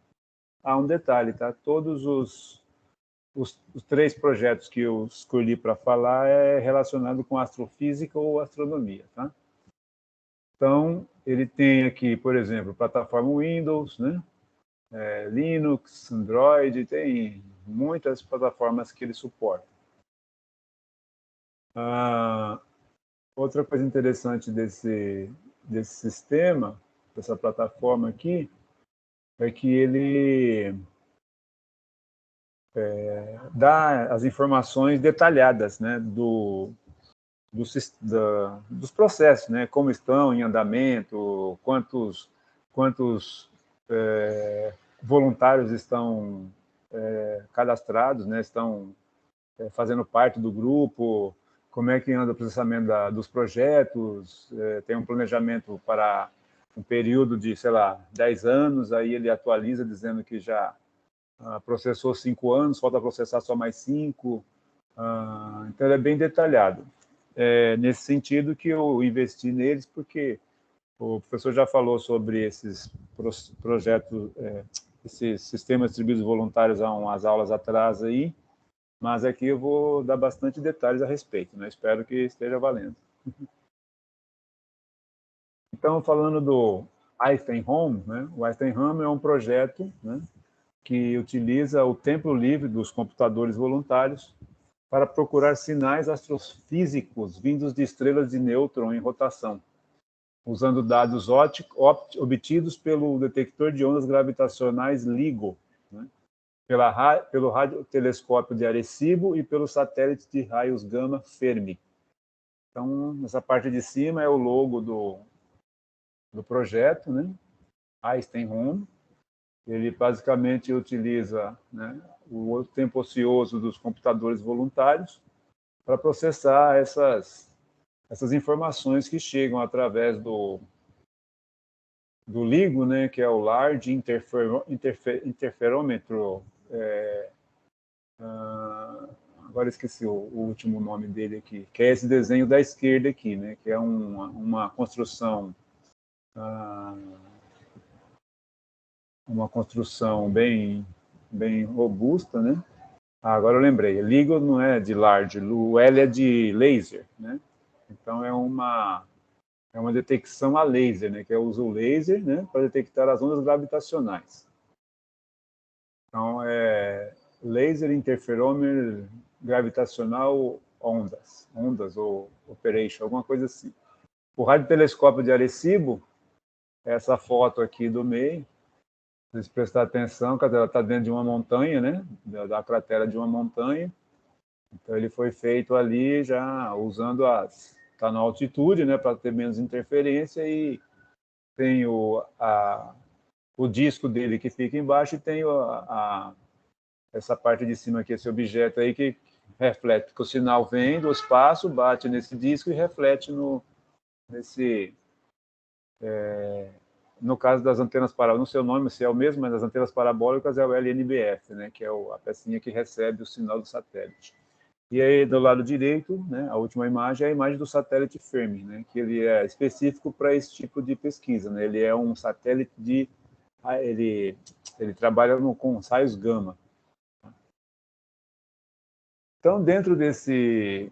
Speaker 4: Há um detalhe, tá? Todos os 3 projetos que eu escolhi para falar é relacionado com astrofísica ou astronomia, tá? Então, ele tem aqui, por exemplo, plataforma Windows, né? Linux, Android, tem muitas plataformas que ele suporta. Outra coisa interessante desse sistema, dessa plataforma aqui, é que ele dá as informações detalhadas, né, dos processos, né, como estão em andamento, quantos voluntários estão cadastrados, né, estão fazendo parte do grupo, como é que anda o processamento dos projetos, tem um planejamento para um período de, sei lá, 10 anos, aí ele atualiza dizendo que já processou 5 anos, falta processar só mais 5. Então, ele é bem detalhado. Nesse sentido que eu investi neles, porque o professor já falou sobre esses projetos, esses sistemas distribuídos voluntários há umas aulas atrás aí, mas aqui eu vou dar bastante detalhes a respeito, né? Espero que esteja valendo. Então, falando do Einstein Home, né? O Einstein Home é um projeto, né, que utiliza o tempo livre dos computadores voluntários para procurar sinais astrofísicos vindos de estrelas de nêutron em rotação, usando dados obtidos pelo detector de ondas gravitacionais LIGO, né, pelo radiotelescópio de Arecibo e pelo satélite de raios gama Fermi. Então, nessa parte de cima é o logo do projeto, né, Einstein Home. Ele basicamente utiliza, né, o tempo ocioso dos computadores voluntários para processar essas informações que chegam através do LIGO, né, que é o Large Interferômetro. Agora esqueci o último nome dele aqui, que é esse desenho da esquerda aqui, né, que é uma construção bem robusta, né? Agora eu lembrei, LIGO não é de large, o L é de laser, né? Então é uma detecção a laser, né? Que usa o laser, né, para detectar as ondas gravitacionais. Então é Laser Interferometer Gravitacional ondas ou operation, alguma coisa assim. O radiotelescópio de Arecibo, essa foto aqui do meio, se vocês prestar atenção, ela está dentro de uma montanha, né? Da cratera de uma montanha. Então ele foi feito ali já usando está na altitude, né? Para ter menos interferência, e tem o disco dele que fica embaixo e tem essa parte de cima aqui, esse objeto aí que reflete, porque o sinal vem do espaço, bate nesse disco e reflete no caso das antenas parabólicas, não sei o nome se é o mesmo, mas as antenas parabólicas é o LNBF, né, que é a pecinha que recebe o sinal do satélite. E aí, do lado direito, né, a última imagem é a imagem do satélite Fermi, né, que ele é específico para esse tipo de pesquisa, né, ele é um satélite ele trabalha com raios gama. Então, dentro desse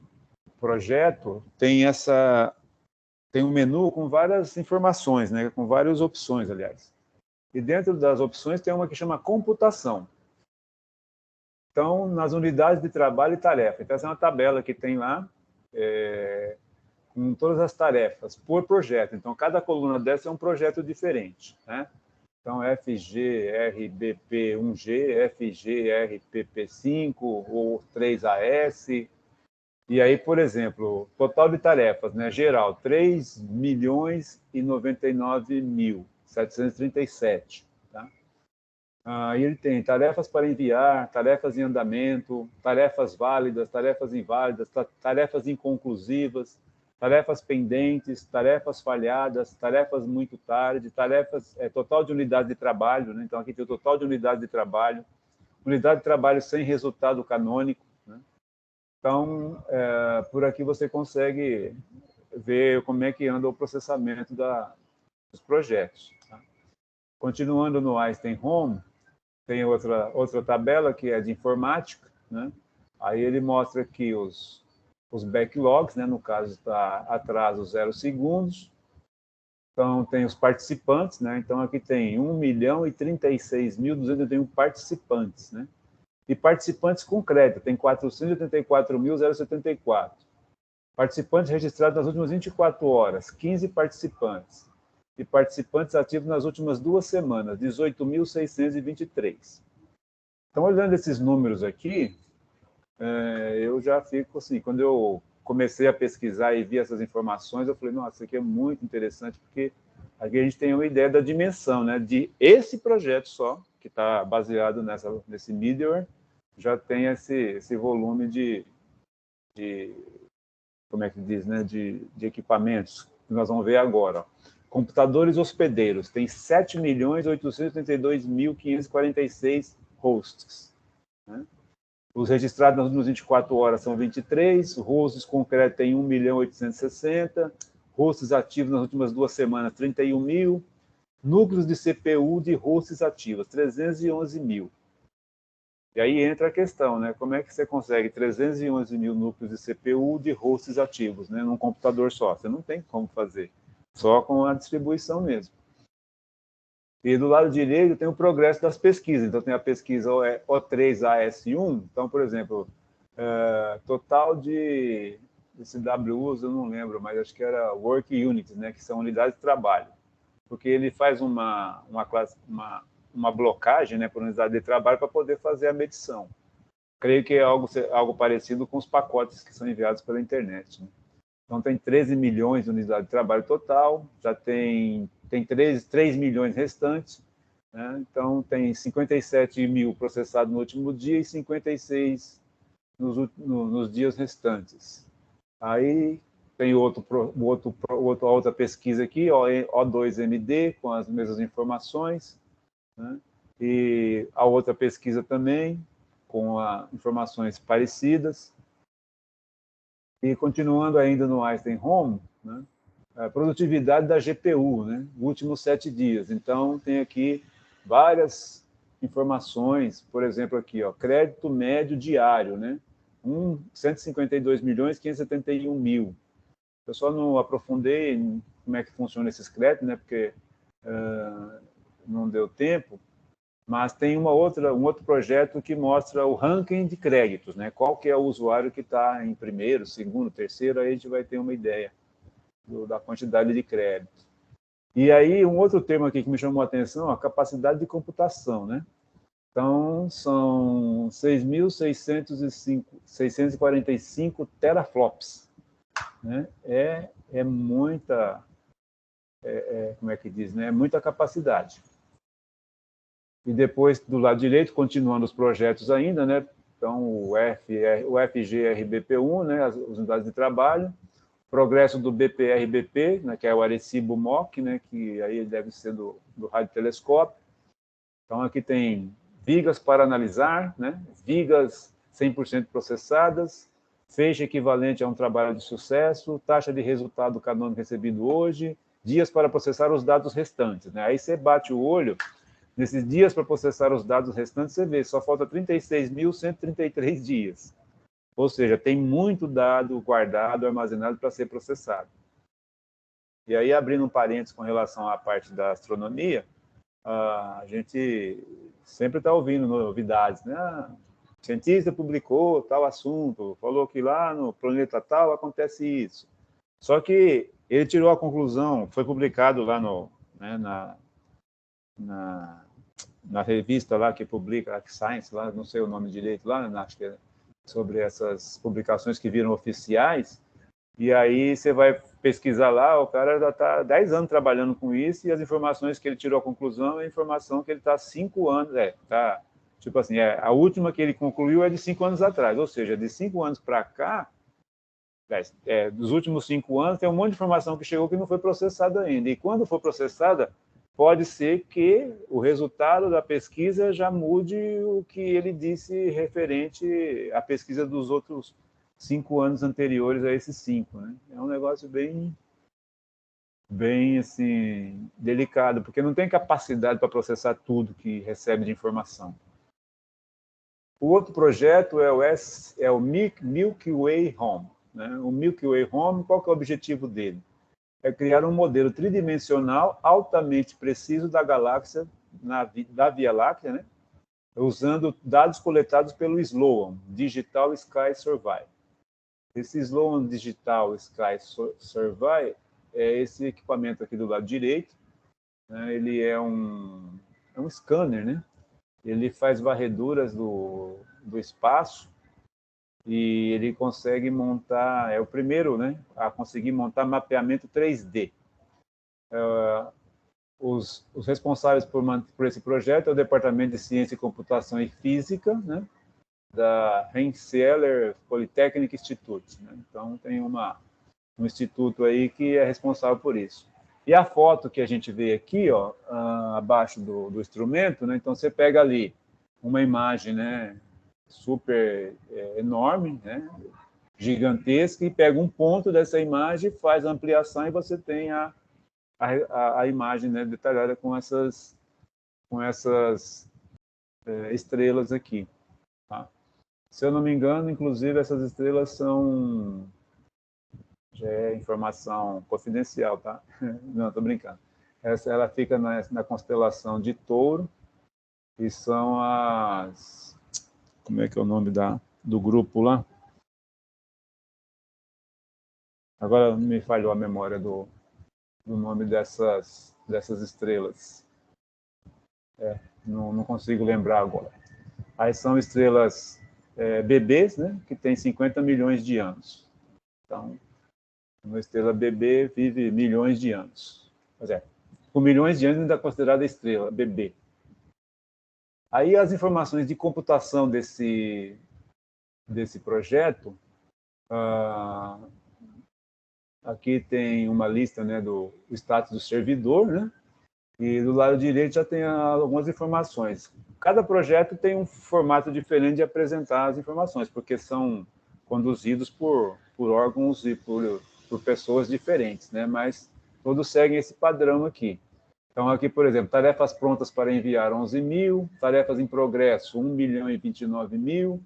Speaker 4: projeto, tem um menu com várias informações, né, com várias opções, aliás. E dentro das opções tem uma que chama computação. Então, nas unidades de trabalho e tarefa. Então, essa é uma tabela que tem lá, com todas as tarefas por projeto. Então, cada coluna dessa é um projeto diferente, né? Então, FGRBP1G, FGRPP5 ou 3AS. E aí, por exemplo, total de tarefas, né, geral, 3.099.737. Tá? E ele tem tarefas para enviar, tarefas em andamento, tarefas válidas, tarefas inválidas, tarefas inconclusivas, tarefas pendentes, tarefas falhadas, tarefas muito tarde, tarefas, total de unidade de trabalho, né? Então, aqui tem o total de unidade de trabalho sem resultado canônico, né? Então, por aqui você consegue ver como é que anda o processamento dos projetos. Tá? Continuando no Einstein Home, tem outra tabela que é de informática, né? Aí ele mostra aqui os backlogs, né? No caso está atraso 0 segundos. Então tem os participantes, né? Então aqui tem 1.036.281 participantes, né? E participantes com crédito, tem 484.074. Participantes registrados nas últimas 24 horas, 15 participantes. E participantes ativos nas últimas 2 semanas, 18.623. Então, olhando esses números aqui, eu já fico assim, quando eu comecei a pesquisar e vi essas informações, eu falei, nossa, isso aqui é muito interessante, porque aqui a gente tem uma ideia da dimensão, né, de esse projeto só, que está baseado nesse middleware, já tem esse volume de como é que diz, né, de equipamentos, que nós vamos ver agora. Ó. Computadores hospedeiros, tem 7.832.546 hosts. Né? Os registrados nas últimas 24 horas são 23, hosts com crédito tem 1.860, hosts ativos nas últimas 2 semanas, 31 mil, núcleos de CPU de hosts ativos, 311 mil. E aí entra a questão, né? Como é que você consegue 311 mil núcleos de CPU de hosts ativos, né? Num computador só? Você não tem como fazer, só com a distribuição mesmo. E do lado direito tem o progresso das pesquisas. Então tem a pesquisa O3AS1. Então, por exemplo, total de CWUs, eu não lembro, mas acho que era Work Units, né? Que são unidades de trabalho. Porque ele faz uma blocagem, né, por unidade de trabalho para poder fazer a medição. Creio que é algo parecido com os pacotes que são enviados pela internet. Né? Então, tem 13 milhões de unidades de trabalho total, já tem 3 milhões restantes, né? Então, tem 57 mil processados no último dia e 56 nos dias restantes. Aí tem outra pesquisa aqui, O2MD, com as mesmas informações, né? E a outra pesquisa também, com informações parecidas. E continuando ainda no Einstein Home, né? A produtividade da GPU, né? Últimos 7 dias. Então, tem aqui várias informações, por exemplo, aqui, ó, crédito médio diário, né? 152.571.000. Eu só não aprofundei em como é que funciona esses créditos, né? Porque não deu tempo, mas tem um outro projeto que mostra o ranking de créditos, né? Qual que é o usuário que está em primeiro, segundo, terceiro, aí a gente vai ter uma ideia da quantidade de créditos. E aí, um outro termo aqui que me chamou a atenção, a capacidade de computação, né? Então, são 6.645 teraflops, né? É muita, como é que diz, né? É muita capacidade. E depois, do lado direito, continuando os projetos ainda, né? Então, o FGRBP1, né? As unidades de trabalho, progresso do BPRBP, né? Que é o Arecibo MOC, né? Que aí deve ser do radiotelescópio. Então, aqui tem vigas para analisar, né? Vigas 100% processadas, feixe equivalente a um trabalho de sucesso, taxa de resultado canônico recebido hoje, dias para processar os dados restantes, né? Aí você bate o olho, nesses dias para processar os dados restantes, você vê, só falta 36.133 dias. Ou seja, tem muito dado guardado, armazenado para ser processado. E aí, abrindo um parênteses com relação à parte da astronomia, a gente sempre está ouvindo novidades, né? O cientista publicou tal assunto, falou que lá no planeta tal acontece isso. Só que ele tirou a conclusão, foi publicado lá né, na revista lá que publica, Science, lá, não sei o nome direito lá, acho que é sobre essas publicações que viram oficiais, e aí você vai pesquisar lá, o cara já está 10 anos trabalhando com isso, e as informações que ele tirou a conclusão é a informação que ele está 5 anos, tipo assim, a última que ele concluiu é de 5 anos atrás, ou seja, de 5 anos para cá, dos últimos 5 anos, tem um monte de informação que chegou que não foi processada ainda, e quando for processada, pode ser que o resultado da pesquisa já mude o que ele disse referente à pesquisa dos outros 5 anos anteriores a esses 5, né? É um negócio bem assim, delicado, porque não tem capacidade para processar tudo que recebe de informação. O outro projeto é o Milky Way Home, né? O Milky Way Home, qual que é o objetivo dele? É criar um modelo tridimensional altamente preciso da galáxia, da Via Láctea, né? Usando dados coletados pelo SLOAM, Digital Sky Survey. Esse SLOAM Digital Sky Survey é esse equipamento aqui do lado direito, né? Ele é um scanner, né? Ele faz varreduras do espaço e ele consegue montar, é o primeiro, né, a conseguir montar mapeamento 3D. Os responsáveis por esse projeto é o Departamento de Ciência, Computação e Física, né, da Rensselaer Polytechnic Institute, né? Então, tem um instituto aí que é responsável por isso. E a foto que a gente vê aqui, ó, abaixo do instrumento, né? Então, você pega ali uma imagem, né, super enorme, né, gigantesca, e pega um ponto dessa imagem, faz a ampliação e você tem a imagem, né, detalhada com essas estrelas aqui. Tá? Se eu não me engano, inclusive, essas estrelas são... Já é informação confidencial, tá? Não, estou brincando. Ela fica na constelação de Touro, e são as... Como é que é o nome do grupo lá? Agora me falhou a memória do nome dessas estrelas. Não consigo lembrar agora. Aí são estrelas bebês, né, que têm 50 milhões de anos. Então, uma estrela bebê vive milhões de anos. Com milhões de anos ainda é considerada estrela bebê. Aí as informações de computação desse desse projeto, aqui tem uma lista, né, do status do servidor, né? E do lado direito já tem algumas informações. Cada projeto tem um formato diferente de apresentar as informações, porque são conduzidos por órgãos e por pessoas diferentes, né? Mas todos seguem esse padrão aqui. Então, aqui, por exemplo, tarefas prontas para enviar 11.000, tarefas em progresso 1.029.000,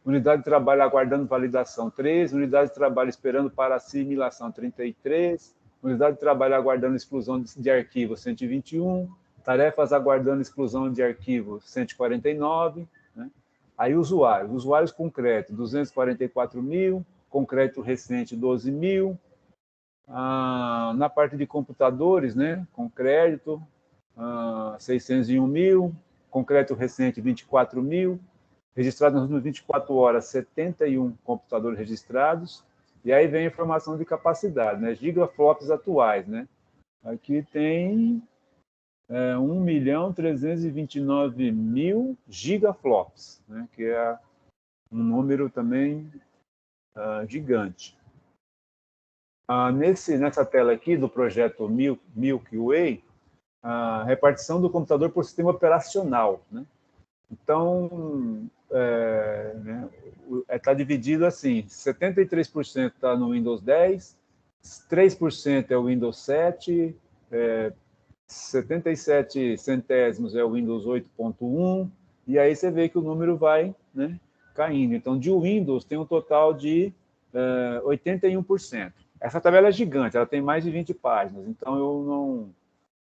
Speaker 4: unidade de trabalho aguardando validação 3, unidade de trabalho esperando para assimilação 33, unidade de trabalho aguardando exclusão de arquivo 121, tarefas aguardando exclusão de arquivo 149, né? Aí usuários com crédito 244.000, com crédito recente 12.000, na parte de computadores, né, com crédito 601.000, com crédito recente 24.000, registrados nas 24 horas 71 computadores registrados, e aí vem a informação de capacidade, né, gigaflops atuais, né, aqui tem 1.329.000 gigaflops, né, que é um número também gigante. Nessa tela aqui do projeto Milky Way, a repartição do computador por sistema operacional, né? Então, está dividido assim, 73% está no Windows 10, 3% é o Windows 7, 77 centésimos é o Windows 8.1, e aí você vê que o número vai, né, caindo. Então, de Windows tem um total de 81%. Essa tabela é gigante, ela tem mais de 20 páginas, então eu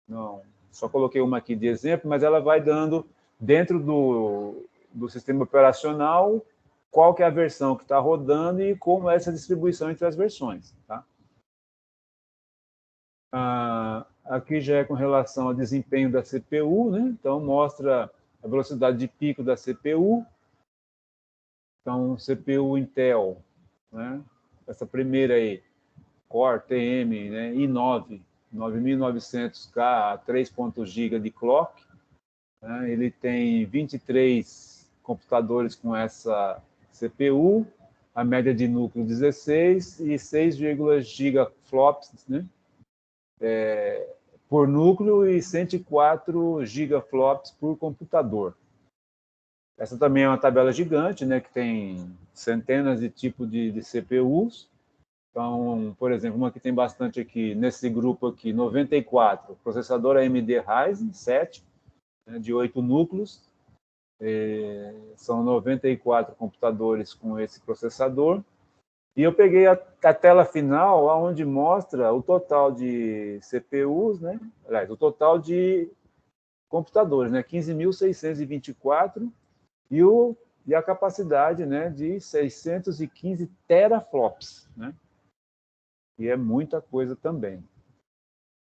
Speaker 4: não só coloquei uma aqui de exemplo, mas ela vai dando, dentro do sistema operacional, qual que é a versão que está rodando e como é essa distribuição entre as versões. Tá? Aqui já é com relação ao desempenho da CPU, né? Então mostra a velocidade de pico da CPU. Então, CPU Intel, né? Essa primeira aí, Core TM, né? i9, 9900K, 3.0 GB de clock. Né? Ele tem 23 computadores com essa CPU, a média de núcleo 16 e 6, gigaflops, né? Por núcleo e 104 gigaflops por computador. Essa também é uma tabela gigante, né? Que tem centenas de tipos de CPUs. Então, por exemplo, uma que tem bastante aqui, nesse grupo aqui, 94, processador AMD Ryzen 7, né, de 8 núcleos, são 94 computadores com esse processador, e eu peguei a tela final, onde mostra o total de CPUs, né, aliás, o total de computadores, né, 15.624, e a capacidade, né, de 615 teraflops, né, e é muita coisa também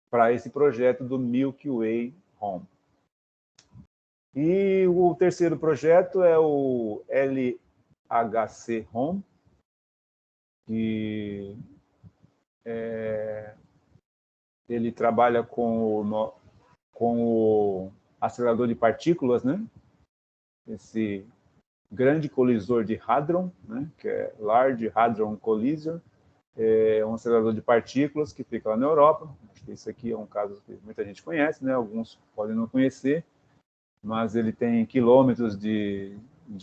Speaker 4: para esse projeto do Milky Way Home. E o terceiro projeto é o LHC Home, que ele trabalha com o acelerador de partículas, né? Esse grande colisor de Hadron, né? Que é Large Hadron Collider, é um acelerador de partículas que fica lá na Europa. Acho que esse aqui é um caso que muita gente conhece, né? Alguns podem não conhecer, mas ele tem quilômetros de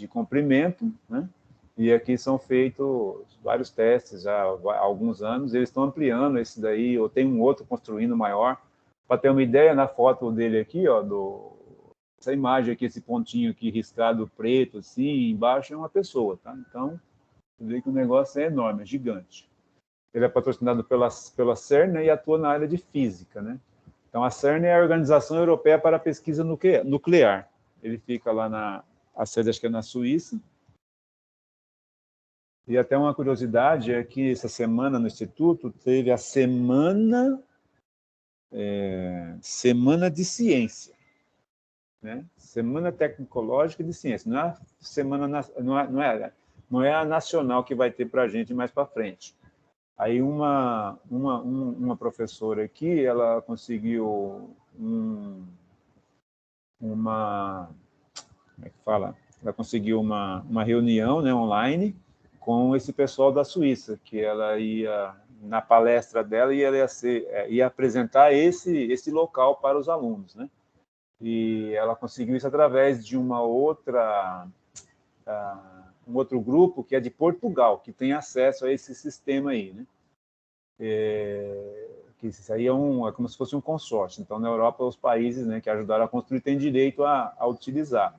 Speaker 4: comprimento, né? E aqui são feitos vários testes já há alguns anos. Eles estão ampliando esse daí, ou tem um outro construindo maior. Para ter uma ideia, na foto dele aqui, ó, essa imagem aqui, esse pontinho aqui riscado preto, assim, embaixo é uma pessoa, tá? Então, você vê que o negócio é enorme, é gigante. Ele é patrocinado pela CERN, né, e atua na área de física, né? Então, a CERN é a Organização Europeia para a Pesquisa Nuclear. Ele fica lá a sede, acho que é na Suíça. E até uma curiosidade é que essa semana no Instituto teve a Semana de Ciência, né? Semana Tecnológica de Ciência. Não é a semana, não é a nacional que vai ter para a gente mais para frente. Aí uma professora aqui, ela conseguiu como é que fala? ela conseguiu uma reunião, né, online com esse pessoal da Suíça, que ela ia, na palestra dela, ia apresentar esse local para os alunos, né? E ela conseguiu isso através de um outro grupo que é de Portugal, que tem acesso a esse sistema aí, né? Que isso aí é como se fosse um consórcio. Então, na Europa, os países, né, que ajudaram a construir têm direito a utilizar.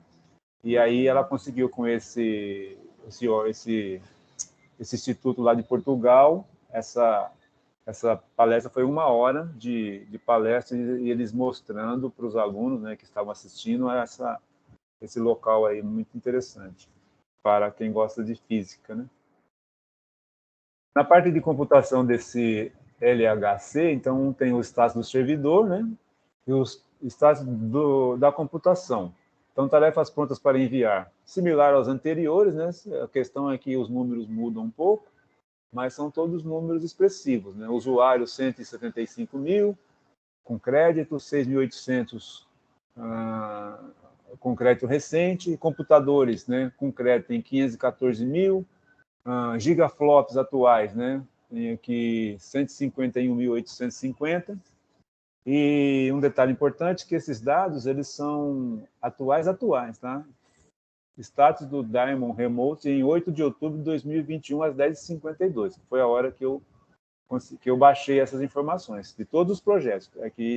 Speaker 4: E aí ela conseguiu com esse instituto lá de Portugal, essa palestra foi 1 hora de palestra, e eles mostrando para os alunos, né, que estavam assistindo esse local aí, muito interessante, para quem gosta de física, né? Na parte de computação desse LHC, então, tem o status do servidor, né, e o status da computação. Então, tarefas prontas para enviar. Similar aos anteriores, né? A questão é que os números mudam um pouco, mas são todos números expressivos, né? Usuário 175 mil, com crédito, 6.800 com crédito recente, computadores, né, com crédito em 514 mil, gigaflops atuais, né, tem aqui 151.850, e um detalhe importante, que esses dados, eles são atuais, tá? Status do Diamond Remote em 8 de outubro de 2021, às 10h52, que foi a hora que eu baixei essas informações, de todos os projetos.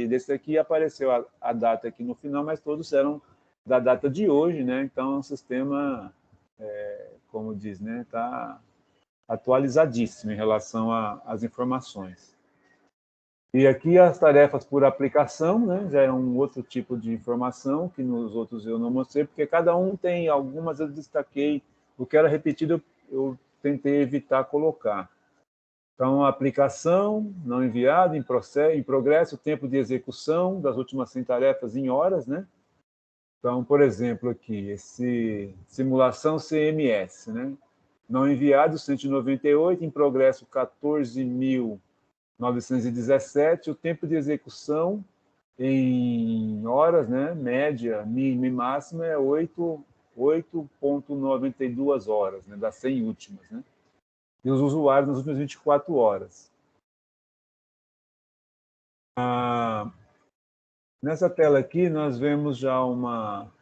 Speaker 4: Desse aqui apareceu a data aqui no final, mas todos eram da data de hoje, né? Então, o sistema, como diz, né, está atualizadíssimo em relação às informações. E aqui as tarefas por aplicação, né, já é um outro tipo de informação, que nos outros eu não mostrei, porque cada um tem algumas, eu destaquei, o que era repetido eu tentei evitar colocar. Então, a aplicação, não enviado, em progresso, o tempo de execução das últimas 100 tarefas em horas, né? Então, por exemplo, aqui, simulação CMS, né? Não enviado, 198, em progresso, 14.917, o tempo de execução em horas, né? Média, mínima e máxima, é 8,92 horas, né? Das 100 últimas, né? E os usuários nas últimas 24 horas. Nessa tela aqui, nós vemos já uma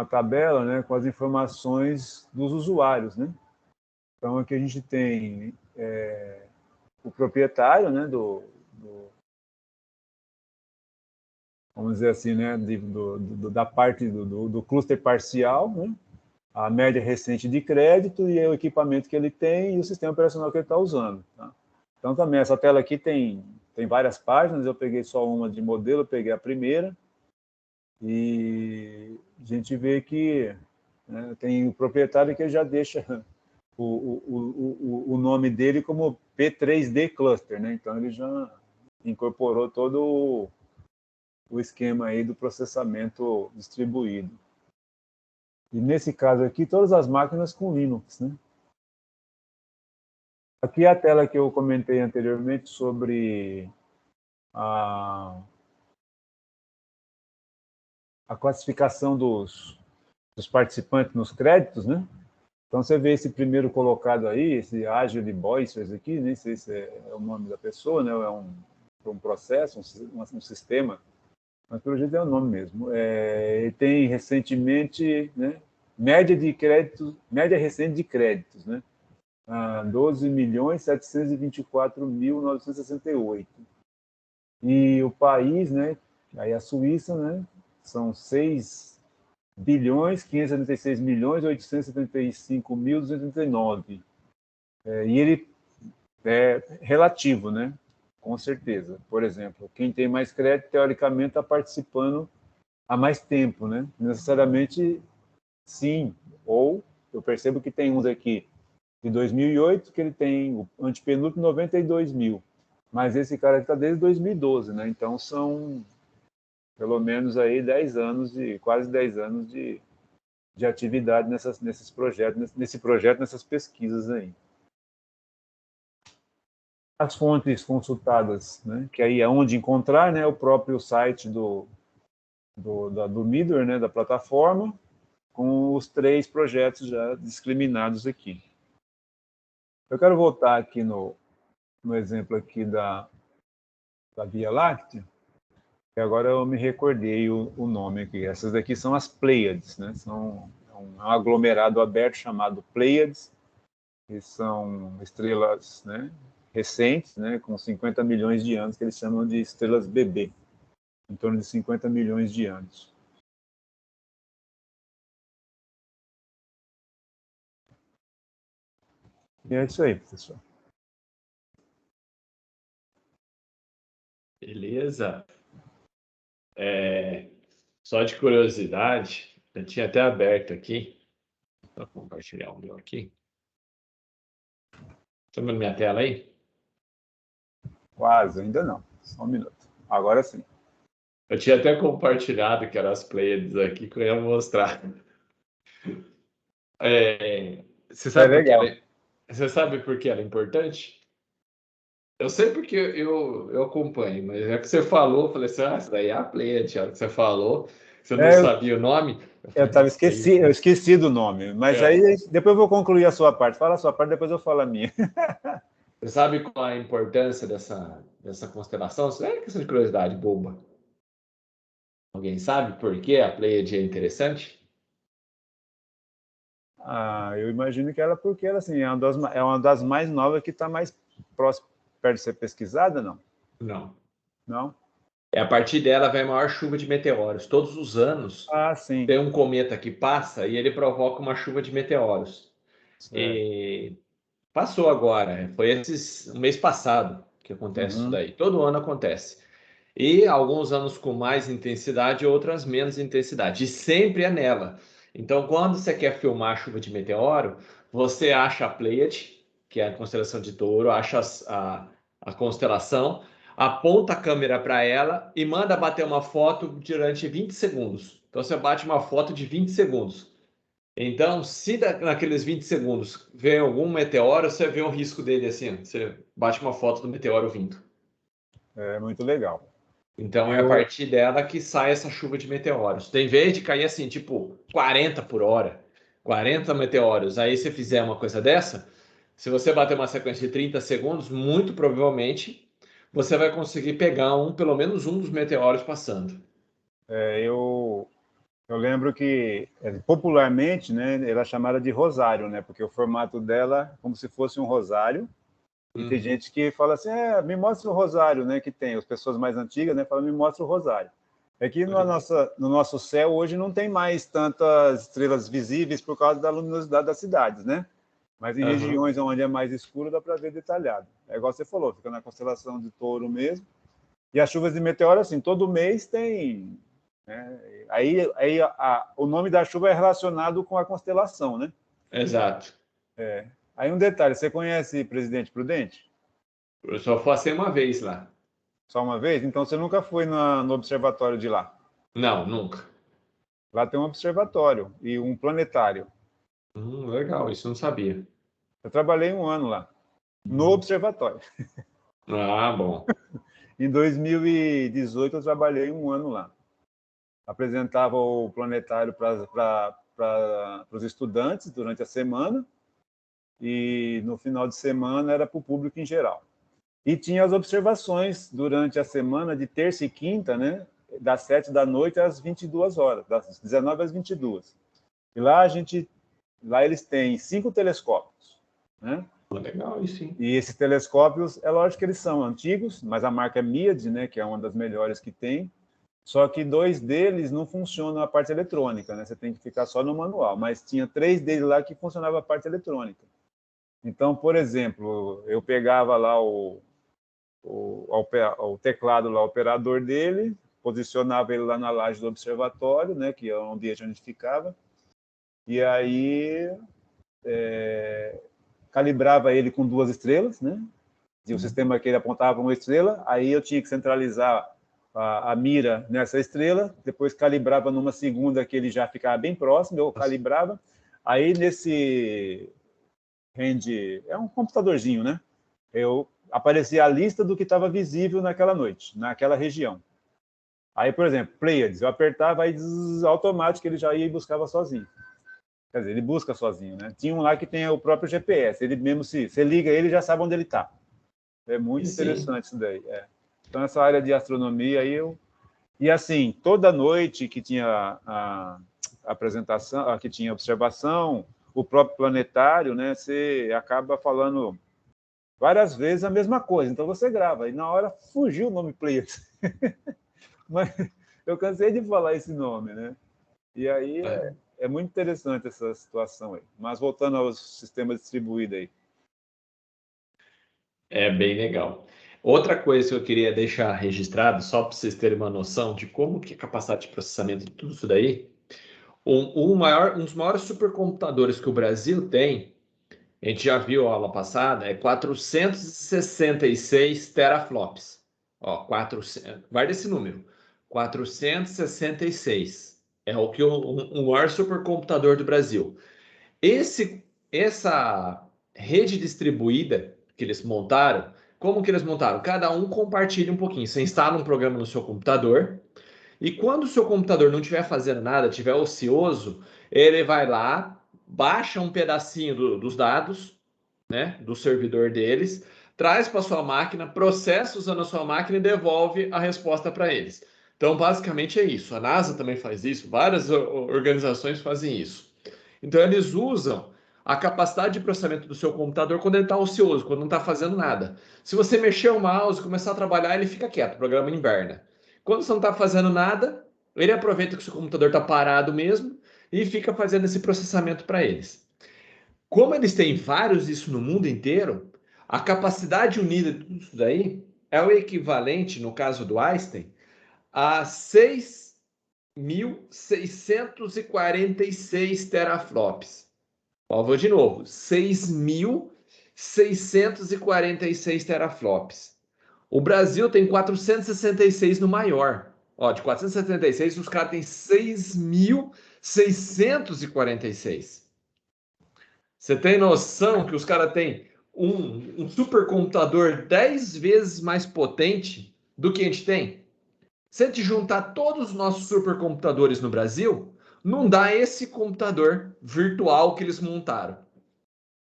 Speaker 4: tabela, né, com as informações dos usuários, né? Então, aqui a gente tem o proprietário, né, vamos dizer assim, né, da parte do cluster parcial, né? A média recente de crédito e o equipamento que ele tem e o sistema operacional que ele está usando. Tá? Então, também, essa tela aqui tem várias páginas, eu peguei só uma de modelo, eu peguei a primeira, e a gente vê que, né, tem o proprietário que já deixa o nome dele como P3D Cluster, né? Então, ele já incorporou todo o esquema aí do processamento distribuído. E nesse caso aqui, todas as máquinas com Linux, né? Aqui é a tela que eu comentei anteriormente sobre a classificação dos participantes nos créditos, né? Então, você vê esse primeiro colocado aí, esse Agile Boycers aqui, nem sei se é o nome da pessoa, né? Ou é um processo, um sistema, mas pelo jeito é o nome mesmo. Ele tem recentemente, né, média recente de créditos, né? 12.724.968. E o país, né, aí a Suíça, né, são 6.576.875.239. E ele é relativo, né? Com certeza. Por exemplo, quem tem mais crédito, teoricamente, está participando há mais tempo, né? Necessariamente, sim. Ou, eu percebo que tem uns aqui de 2008, que ele tem o antepenúltimo 92 mil. Mas esse cara está desde 2012, né? Então, são pelo menos aí 10 anos, quase 10 anos de atividade nesse projeto, nessas pesquisas aí. As fontes consultadas, né, que aí é onde encontrar, né, o próprio site do middleware, né, da plataforma, com os 3 projetos já discriminados aqui. Eu quero voltar aqui no exemplo aqui da Via Láctea, e agora eu me recordei o nome aqui. Essas daqui são as Pleiades, né? São um aglomerado aberto chamado Pleiades, que são estrelas, né, recentes, né, com 50 milhões de anos, que eles chamam de estrelas bebê, em torno de 50 milhões de anos. E é isso aí, professor.
Speaker 2: Beleza. Só de curiosidade, eu tinha até aberto aqui. Vou compartilhar o meu aqui. Está vendo minha tela aí?
Speaker 4: Quase, ainda não. Só um minuto. Agora sim.
Speaker 2: Eu tinha até compartilhado que eram as Pleiades aqui, que eu ia mostrar. Você sabe por que
Speaker 4: legal.
Speaker 2: você sabe por que ela é importante? Eu sei porque eu acompanho, mas é que você falou, eu falei assim, essa daí é a Pleiade, a hora que você falou, você não sabia o nome.
Speaker 4: Eu esqueci do nome, mas aí depois eu vou concluir a sua parte. Fala a sua parte, depois eu falo a minha.
Speaker 2: Você sabe qual a importância dessa constelação? Isso é questão de curiosidade boba. Alguém sabe por que a Pleiade é interessante?
Speaker 4: Eu imagino que ela, porque ela assim, é uma das mais novas que está mais próximo, perto de ser pesquisada, não?
Speaker 2: Não.
Speaker 4: Não?
Speaker 2: A partir dela vem a maior chuva de meteoros. Todos os anos
Speaker 4: Sim.
Speaker 2: tem um cometa que passa e ele provoca uma chuva de meteoros.
Speaker 4: Certo.
Speaker 2: Passou agora, foi o mês passado que acontece isso daí. Todo ano acontece. E alguns anos com mais intensidade, outras menos intensidade. E sempre é nela. Então, quando você quer filmar a chuva de meteoro, você acha a Pleiade, que é a constelação de Touro, acha a constelação, aponta a câmera para ela e manda bater uma foto durante 20 segundos. Então, você bate uma foto de 20 segundos. Então, se naqueles 20 segundos vem algum meteoro, você vê o risco dele assim, você bate uma foto do meteoro vindo.
Speaker 4: É muito legal.
Speaker 2: Então, é a partir dela que sai essa chuva de meteoros. Tem vez de cair assim, tipo, 40 por hora, 40 meteoros. Aí, se fizer uma coisa dessa, se você bater uma sequência de 30 segundos, muito provavelmente você vai conseguir pegar pelo menos um dos meteoros passando.
Speaker 4: Eu lembro que, popularmente, né, ela é chamada de rosário, né, porque o formato dela é como se fosse um rosário. E tem gente que fala assim, me mostra o rosário, né, que tem. As pessoas mais antigas, né, falam, me mostra o rosário. É que no nosso céu hoje não tem mais tantas estrelas visíveis por causa da luminosidade das cidades, né? Mas em regiões onde é mais escuro dá para ver detalhado. É igual você falou, fica na constelação de Touro mesmo. E as chuvas de meteoro, assim, todo mês tem... Né? O nome da chuva é relacionado com a constelação, né?
Speaker 2: Exato.
Speaker 4: Aí um detalhe, você conhece Presidente Prudente?
Speaker 2: Eu só passei uma vez lá.
Speaker 4: Só uma vez? Então você nunca foi no observatório de lá?
Speaker 2: Não, nunca.
Speaker 4: Lá tem um observatório e um planetário.
Speaker 2: Legal, isso eu não sabia.
Speaker 4: Eu trabalhei 1 ano lá, no observatório.
Speaker 2: Bom.
Speaker 4: Em 2018 eu trabalhei 1 ano lá. Apresentava o planetário para os estudantes durante a semana e no final de semana era para o público em geral. E tinha as observações durante a semana de terça e quinta, né? Das 7 da noite às 22 horas, das 19 às 22. E lá eles têm 5 telescópios, né?
Speaker 2: Legal, isso sim.
Speaker 4: E esses telescópios, é lógico que eles são antigos, mas a marca é Meade, né, que é uma das melhores que tem. Só que 2 deles não funcionam a parte eletrônica, né? Você tem que ficar só no manual. Mas tinha 3 deles lá que funcionava a parte eletrônica. Então, por exemplo, eu pegava lá o teclado lá, o operador dele, posicionava ele lá na laje do observatório, né, que é o ambiente onde ficava, e aí calibrava ele com 2 estrelas, né? E o sistema que ele apontava 1 estrela, aí eu tinha que centralizar a mira nessa estrela, depois calibrava numa segunda que ele já ficava bem próximo, eu calibrava, aí nesse é um computadorzinho, né? Aparecia a lista do que estava visível naquela noite, naquela região. Aí, por exemplo, Pleiades, eu apertava, aí automático ele já ia e buscava sozinho. Quer dizer, ele busca sozinho, né? Tinha um lá que tem o próprio GPS. Ele mesmo, se você liga ele, já sabe onde ele está. É muito interessante isso daí. Então, essa área de astronomia aí, E assim, toda noite que tinha a apresentação, que tinha observação, o próprio planetário, né? Você acaba falando várias vezes a mesma coisa. Então, você grava. E na hora fugiu o nome Pleiades. Mas eu cansei de falar esse nome, né? E aí é muito interessante essa situação aí. Mas voltando aos sistemas distribuídos aí.
Speaker 2: É bem legal. Outra coisa que eu queria deixar registrado, só para vocês terem uma noção de como que é a capacidade de processamento de tudo isso daí, um dos maiores supercomputadores que o Brasil tem, a gente já viu a aula passada, é 466 teraflops. Ó, 400, guarda esse número, 466. É o que o maior supercomputador do Brasil. Essa rede distribuída que eles montaram, como que eles montaram? Cada um compartilha um pouquinho. Você instala um programa no seu computador e quando o seu computador não estiver fazendo nada, estiver ocioso, ele vai lá, baixa um pedacinho dos dados, né, do servidor deles, traz para sua máquina, processa usando a sua máquina e devolve a resposta para eles. Então, basicamente é isso. A NASA também faz isso, várias organizações fazem isso. Então, eles usam a capacidade de processamento do seu computador quando ele está ocioso, quando não está fazendo nada. Se você mexer o mouse, começar a trabalhar, ele fica quieto, o programa inverna. Quando você não está fazendo nada, ele aproveita que o seu computador está parado mesmo e fica fazendo esse processamento para eles. Como eles têm vários isso no mundo inteiro, a capacidade unida de tudo isso daí é o equivalente, no caso do Einstein, a 6.646 teraflops. Ó, vou de novo, 6.646 teraflops. O Brasil tem 466 no maior. Ó, de 476, os caras têm 6.646. Você tem noção que os caras têm um supercomputador 10 vezes mais potente do que a gente tem? Se a gente juntar todos os nossos supercomputadores no Brasil, não dá esse computador virtual que eles montaram.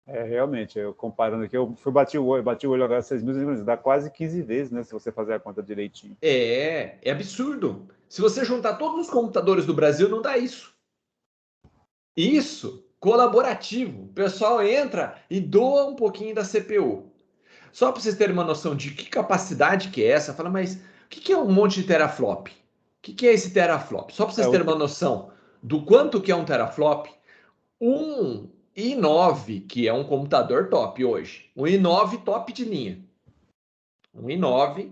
Speaker 4: Realmente, eu comparando aqui, eu bati o olho agora 6.000, dá quase 15 vezes, né? Se você fazer a conta direitinho.
Speaker 2: É absurdo. Se você juntar todos os computadores do Brasil, não dá isso. Isso, colaborativo. O pessoal entra e doa um pouquinho da CPU. Só para vocês terem uma noção de que capacidade que é essa, fala, mas o que é um monte de teraflop? O que é esse teraflop? Só para vocês terem uma noção do quanto que é um teraflop, um i9, que é um computador top hoje, um i9 top de linha. Um i9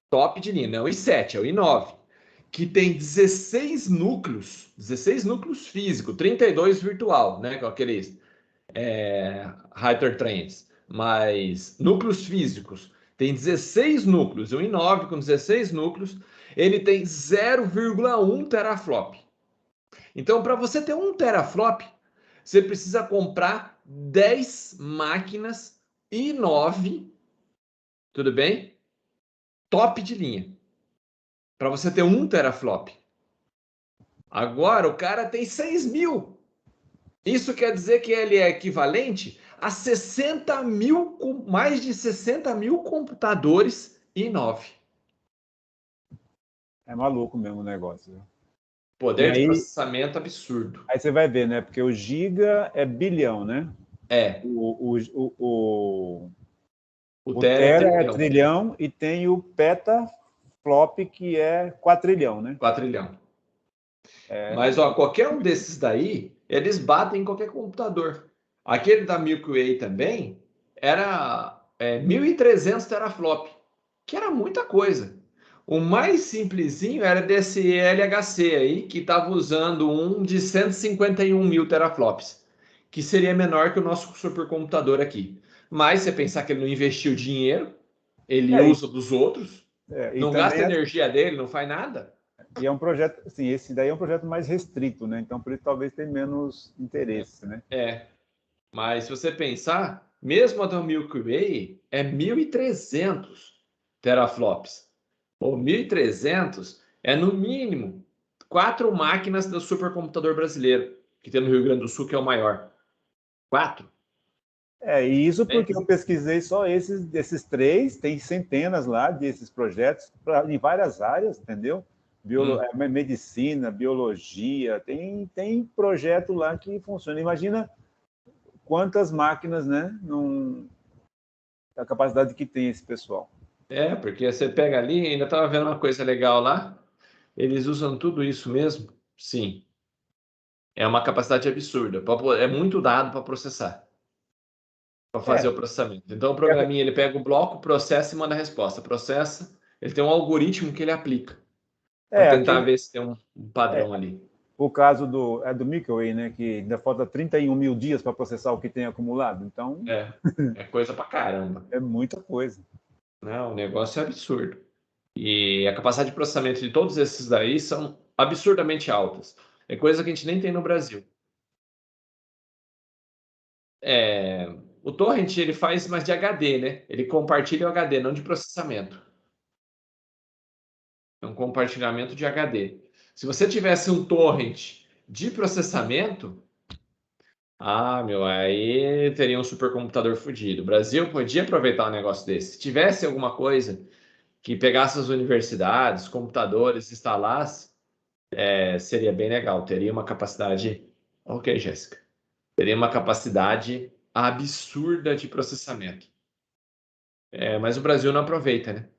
Speaker 2: top de linha, não o i7, é o i9, que tem 16 núcleos físicos, 32 virtual, né, com aqueles hypertrains, mas núcleos físicos, tem 16 núcleos, um i9 com 16 núcleos, ele tem 0,1 teraflop. Então, para você ter 1 teraflop, você precisa comprar 10 máquinas i9, tudo bem? Top de linha. Para você ter 1 teraflop. Agora o cara tem 6.000. Isso quer dizer que ele é equivalente a 60 mil, mais de 60 mil computadores i9.
Speaker 4: É maluco mesmo o negócio.
Speaker 2: Poder de processamento absurdo.
Speaker 4: Aí você vai ver, né? Porque o giga é bilhão, né?
Speaker 2: O
Speaker 4: tera é trilhão e tem o petaflop, que é quatrilhão, né?
Speaker 2: Quatrilhão. Mas ó, qualquer um desses daí, eles batem em qualquer computador. Aquele da Milky Way também era 1.300 teraflop, que era muita coisa. O mais simplesinho era desse LHC aí, que estava usando um de 151 mil teraflops, que seria menor que o nosso supercomputador aqui. Mas você pensar que ele não investiu dinheiro, ele usa dos outros, não gasta energia dele, não faz nada.
Speaker 4: E é um projeto, assim, esse daí é um projeto mais restrito, né? Então, por isso, talvez tenha menos interesse, né?
Speaker 2: Mas se você pensar, mesmo a da Milky Way é 1.300 teraflops. Ou 1.300 é, no mínimo, 4 máquinas do supercomputador brasileiro. que tem no Rio Grande do Sul, que é o maior? 4?
Speaker 4: E isso porque eu pesquisei só esses 3, tem centenas lá desses projetos em várias áreas, entendeu? Medicina, biologia, tem projeto lá que funciona. Imagina quantas máquinas, né? A capacidade que tem esse pessoal.
Speaker 2: Porque você pega ali, ainda estava vendo uma coisa legal lá, eles usam tudo isso mesmo? Sim. É uma capacidade absurda. É muito dado para processar. Para fazer o processamento. Então, o programinha, ele pega o bloco, processa e manda a resposta. Processa, ele tem um algoritmo que ele aplica. Para tentar ver se tem um padrão ali.
Speaker 4: O caso do Mikkelway, né, que ainda falta 31 mil dias para processar o que tem acumulado. Então...
Speaker 2: É coisa pra caramba.
Speaker 4: É muita coisa.
Speaker 2: Não, o negócio é absurdo. E a capacidade de processamento de todos esses daí são absurdamente altas. É coisa que a gente nem tem no Brasil. O torrent, ele faz mais de HD, né? Ele compartilha o HD, não de processamento. É um compartilhamento de HD. Se você tivesse um torrent de processamento, aí teria um supercomputador fodido. O Brasil podia aproveitar um negócio desse. Se tivesse alguma coisa que pegasse as universidades, computadores, instalasse, seria bem legal. Teria uma capacidade... Ok, Jéssica. Teria uma capacidade absurda de processamento. Mas o Brasil não aproveita, né?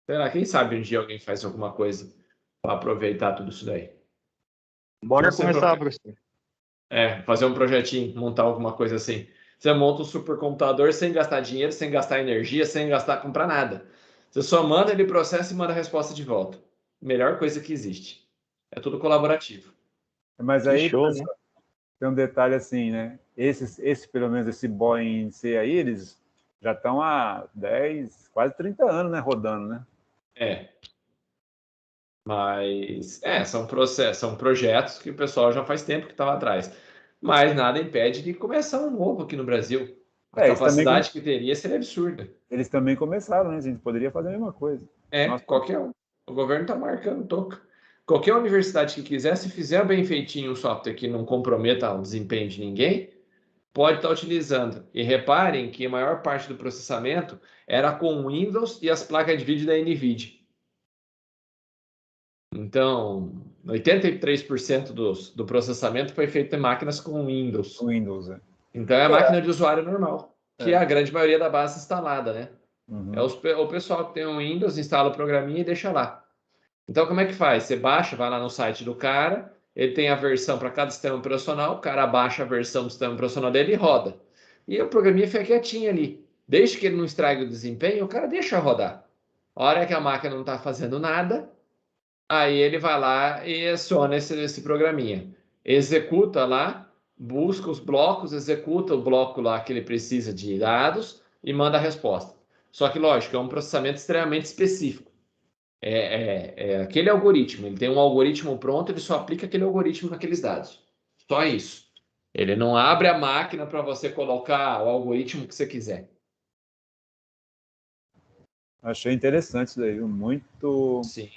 Speaker 2: Será? Quem sabe um dia alguém faz alguma coisa para aproveitar tudo isso daí.
Speaker 3: Bora começar, professor.
Speaker 2: Fazer um projetinho, montar alguma coisa assim. Você monta um supercomputador sem gastar dinheiro, sem gastar energia, sem comprar nada. Você só manda, ele processa e manda a resposta de volta. Melhor coisa que existe. É tudo colaborativo.
Speaker 4: Mas aí,
Speaker 3: show, né?
Speaker 4: Tem um detalhe assim, né? Pelo menos esse Boeing C aí, eles já estão há 10, quase 30 anos, né, rodando, né?
Speaker 2: Mas, são projetos que o pessoal já faz tempo que estava atrás. Mas nada impede de começar um novo aqui no Brasil. A capacidade que teria seria absurda.
Speaker 4: Eles também começaram, né? A gente poderia fazer a mesma coisa.
Speaker 2: Qualquer um. O governo está marcando toca. Qualquer universidade que quiser, se fizer bem feitinho um software que não comprometa o desempenho de ninguém, pode estar utilizando. E reparem que a maior parte do processamento era com Windows e as placas de vídeo da NVIDIA. Então, 83% do processamento foi feito em máquinas com Windows. Então, é a máquina de usuário normal, que é a grande maioria da base instalada, né? O pessoal que tem um Windows, instala o programinha e deixa lá. Então, como é que faz? Você baixa, vai lá no site do cara, ele tem a versão para cada sistema operacional, o cara baixa a versão do sistema operacional dele e roda. E o programinha fica quietinho ali. Desde que ele não estrague o desempenho, o cara deixa rodar. A hora que a máquina não está fazendo nada, aí ele vai lá e aciona esse programinha. Executa lá, busca os blocos, executa o bloco lá que ele precisa de dados e manda a resposta. Só que, lógico, é um processamento extremamente específico. Aquele algoritmo, ele tem um algoritmo pronto, ele só aplica aquele algoritmo naqueles dados. Só isso. Ele não abre a máquina para você colocar o algoritmo que você quiser.
Speaker 4: Achei interessante isso daí, muito...
Speaker 2: Sim.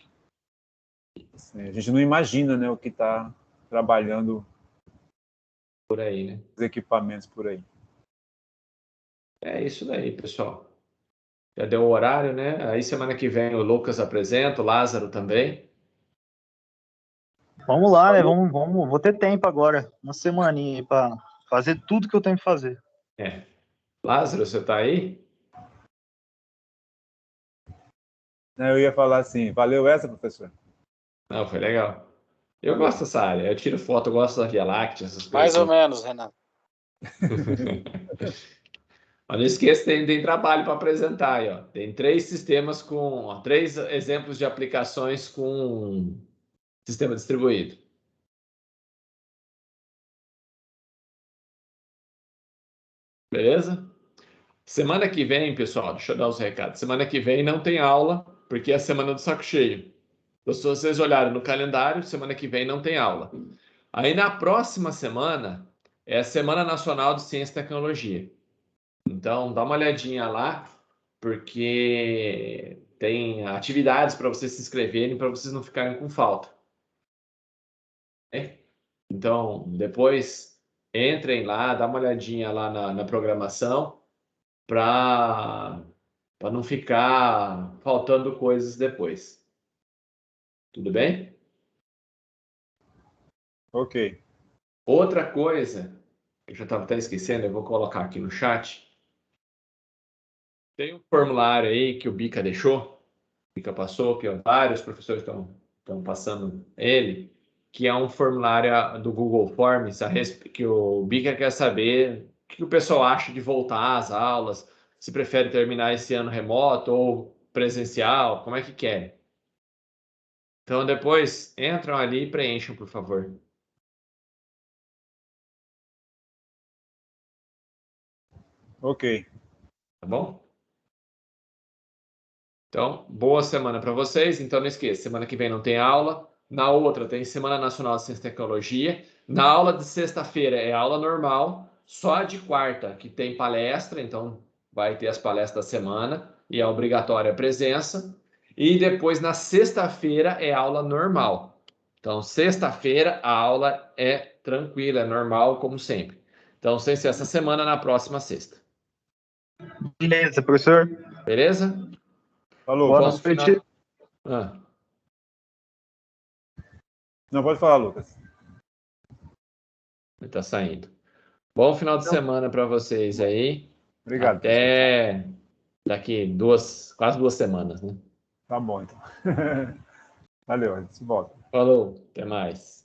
Speaker 4: Assim, a gente não imagina, né, o que está trabalhando
Speaker 2: por aí, né?
Speaker 4: Os equipamentos por aí.
Speaker 2: É isso daí, pessoal. Já deu o horário, né? Aí semana que vem o Lucas apresenta, o Lázaro também.
Speaker 3: Vamos lá, né? Vamos. Vou ter tempo agora, uma semaninha para fazer tudo que eu tenho que fazer.
Speaker 2: Lázaro, você está aí?
Speaker 4: Eu ia falar assim, valeu essa, professor?
Speaker 2: Não, foi legal. Eu gosto dessa área. Eu tiro foto, eu gosto da Via Láctea, essas coisas.
Speaker 5: Mais ou menos, Renato.
Speaker 2: Mas não esqueça, tem trabalho para apresentar aí, ó. Tem 3 sistemas com 3 exemplos de aplicações com sistema distribuído. Beleza? Semana que vem, pessoal, deixa eu dar os recados. Semana que vem não tem aula, porque é a semana do saco cheio. Então, se vocês olharem no calendário, semana que vem não tem aula. Aí na próxima semana é a Semana Nacional de Ciência e Tecnologia. Então, dá uma olhadinha lá, porque tem atividades para vocês se inscreverem, para vocês não ficarem com falta. Então, depois entrem lá, dá uma olhadinha lá na programação para não ficar faltando coisas depois. Tudo bem?
Speaker 4: Ok.
Speaker 2: Outra coisa, que eu já estava até esquecendo, eu vou colocar aqui no chat. Tem um formulário aí que o Bica deixou, o Bica passou, que vários professores estão passando ele, que é um formulário do Google Forms, que o Bica quer saber o que o pessoal acha de voltar às aulas, se prefere terminar esse ano remoto ou presencial, como é que quer. Então, depois, entram ali e preencham, por favor.
Speaker 4: Ok.
Speaker 2: Tá bom? Então, boa semana para vocês. Então, não esqueça, semana que vem não tem aula. Na outra tem Semana Nacional de Ciência e Tecnologia. Na aula de sexta-feira é aula normal. Só a de quarta que tem palestra. Então, vai ter as palestras da semana e é obrigatória a presença. E depois, na sexta-feira, é aula normal. Então, sexta-feira, a aula é tranquila, é normal, como sempre. Então, sem ser essa semana, na próxima sexta.
Speaker 3: Beleza, professor.
Speaker 2: Beleza?
Speaker 4: Falou.
Speaker 3: Boa
Speaker 2: Bom
Speaker 3: noite.
Speaker 2: final. Ah.
Speaker 4: Não, pode falar, Lucas.
Speaker 2: Ele tá saindo. Bom final de semana para vocês aí.
Speaker 4: Obrigado, professor.
Speaker 2: Até daqui quase 2 semanas, né?
Speaker 4: Tá bom, então. Valeu, a gente se volta.
Speaker 2: Falou, até mais.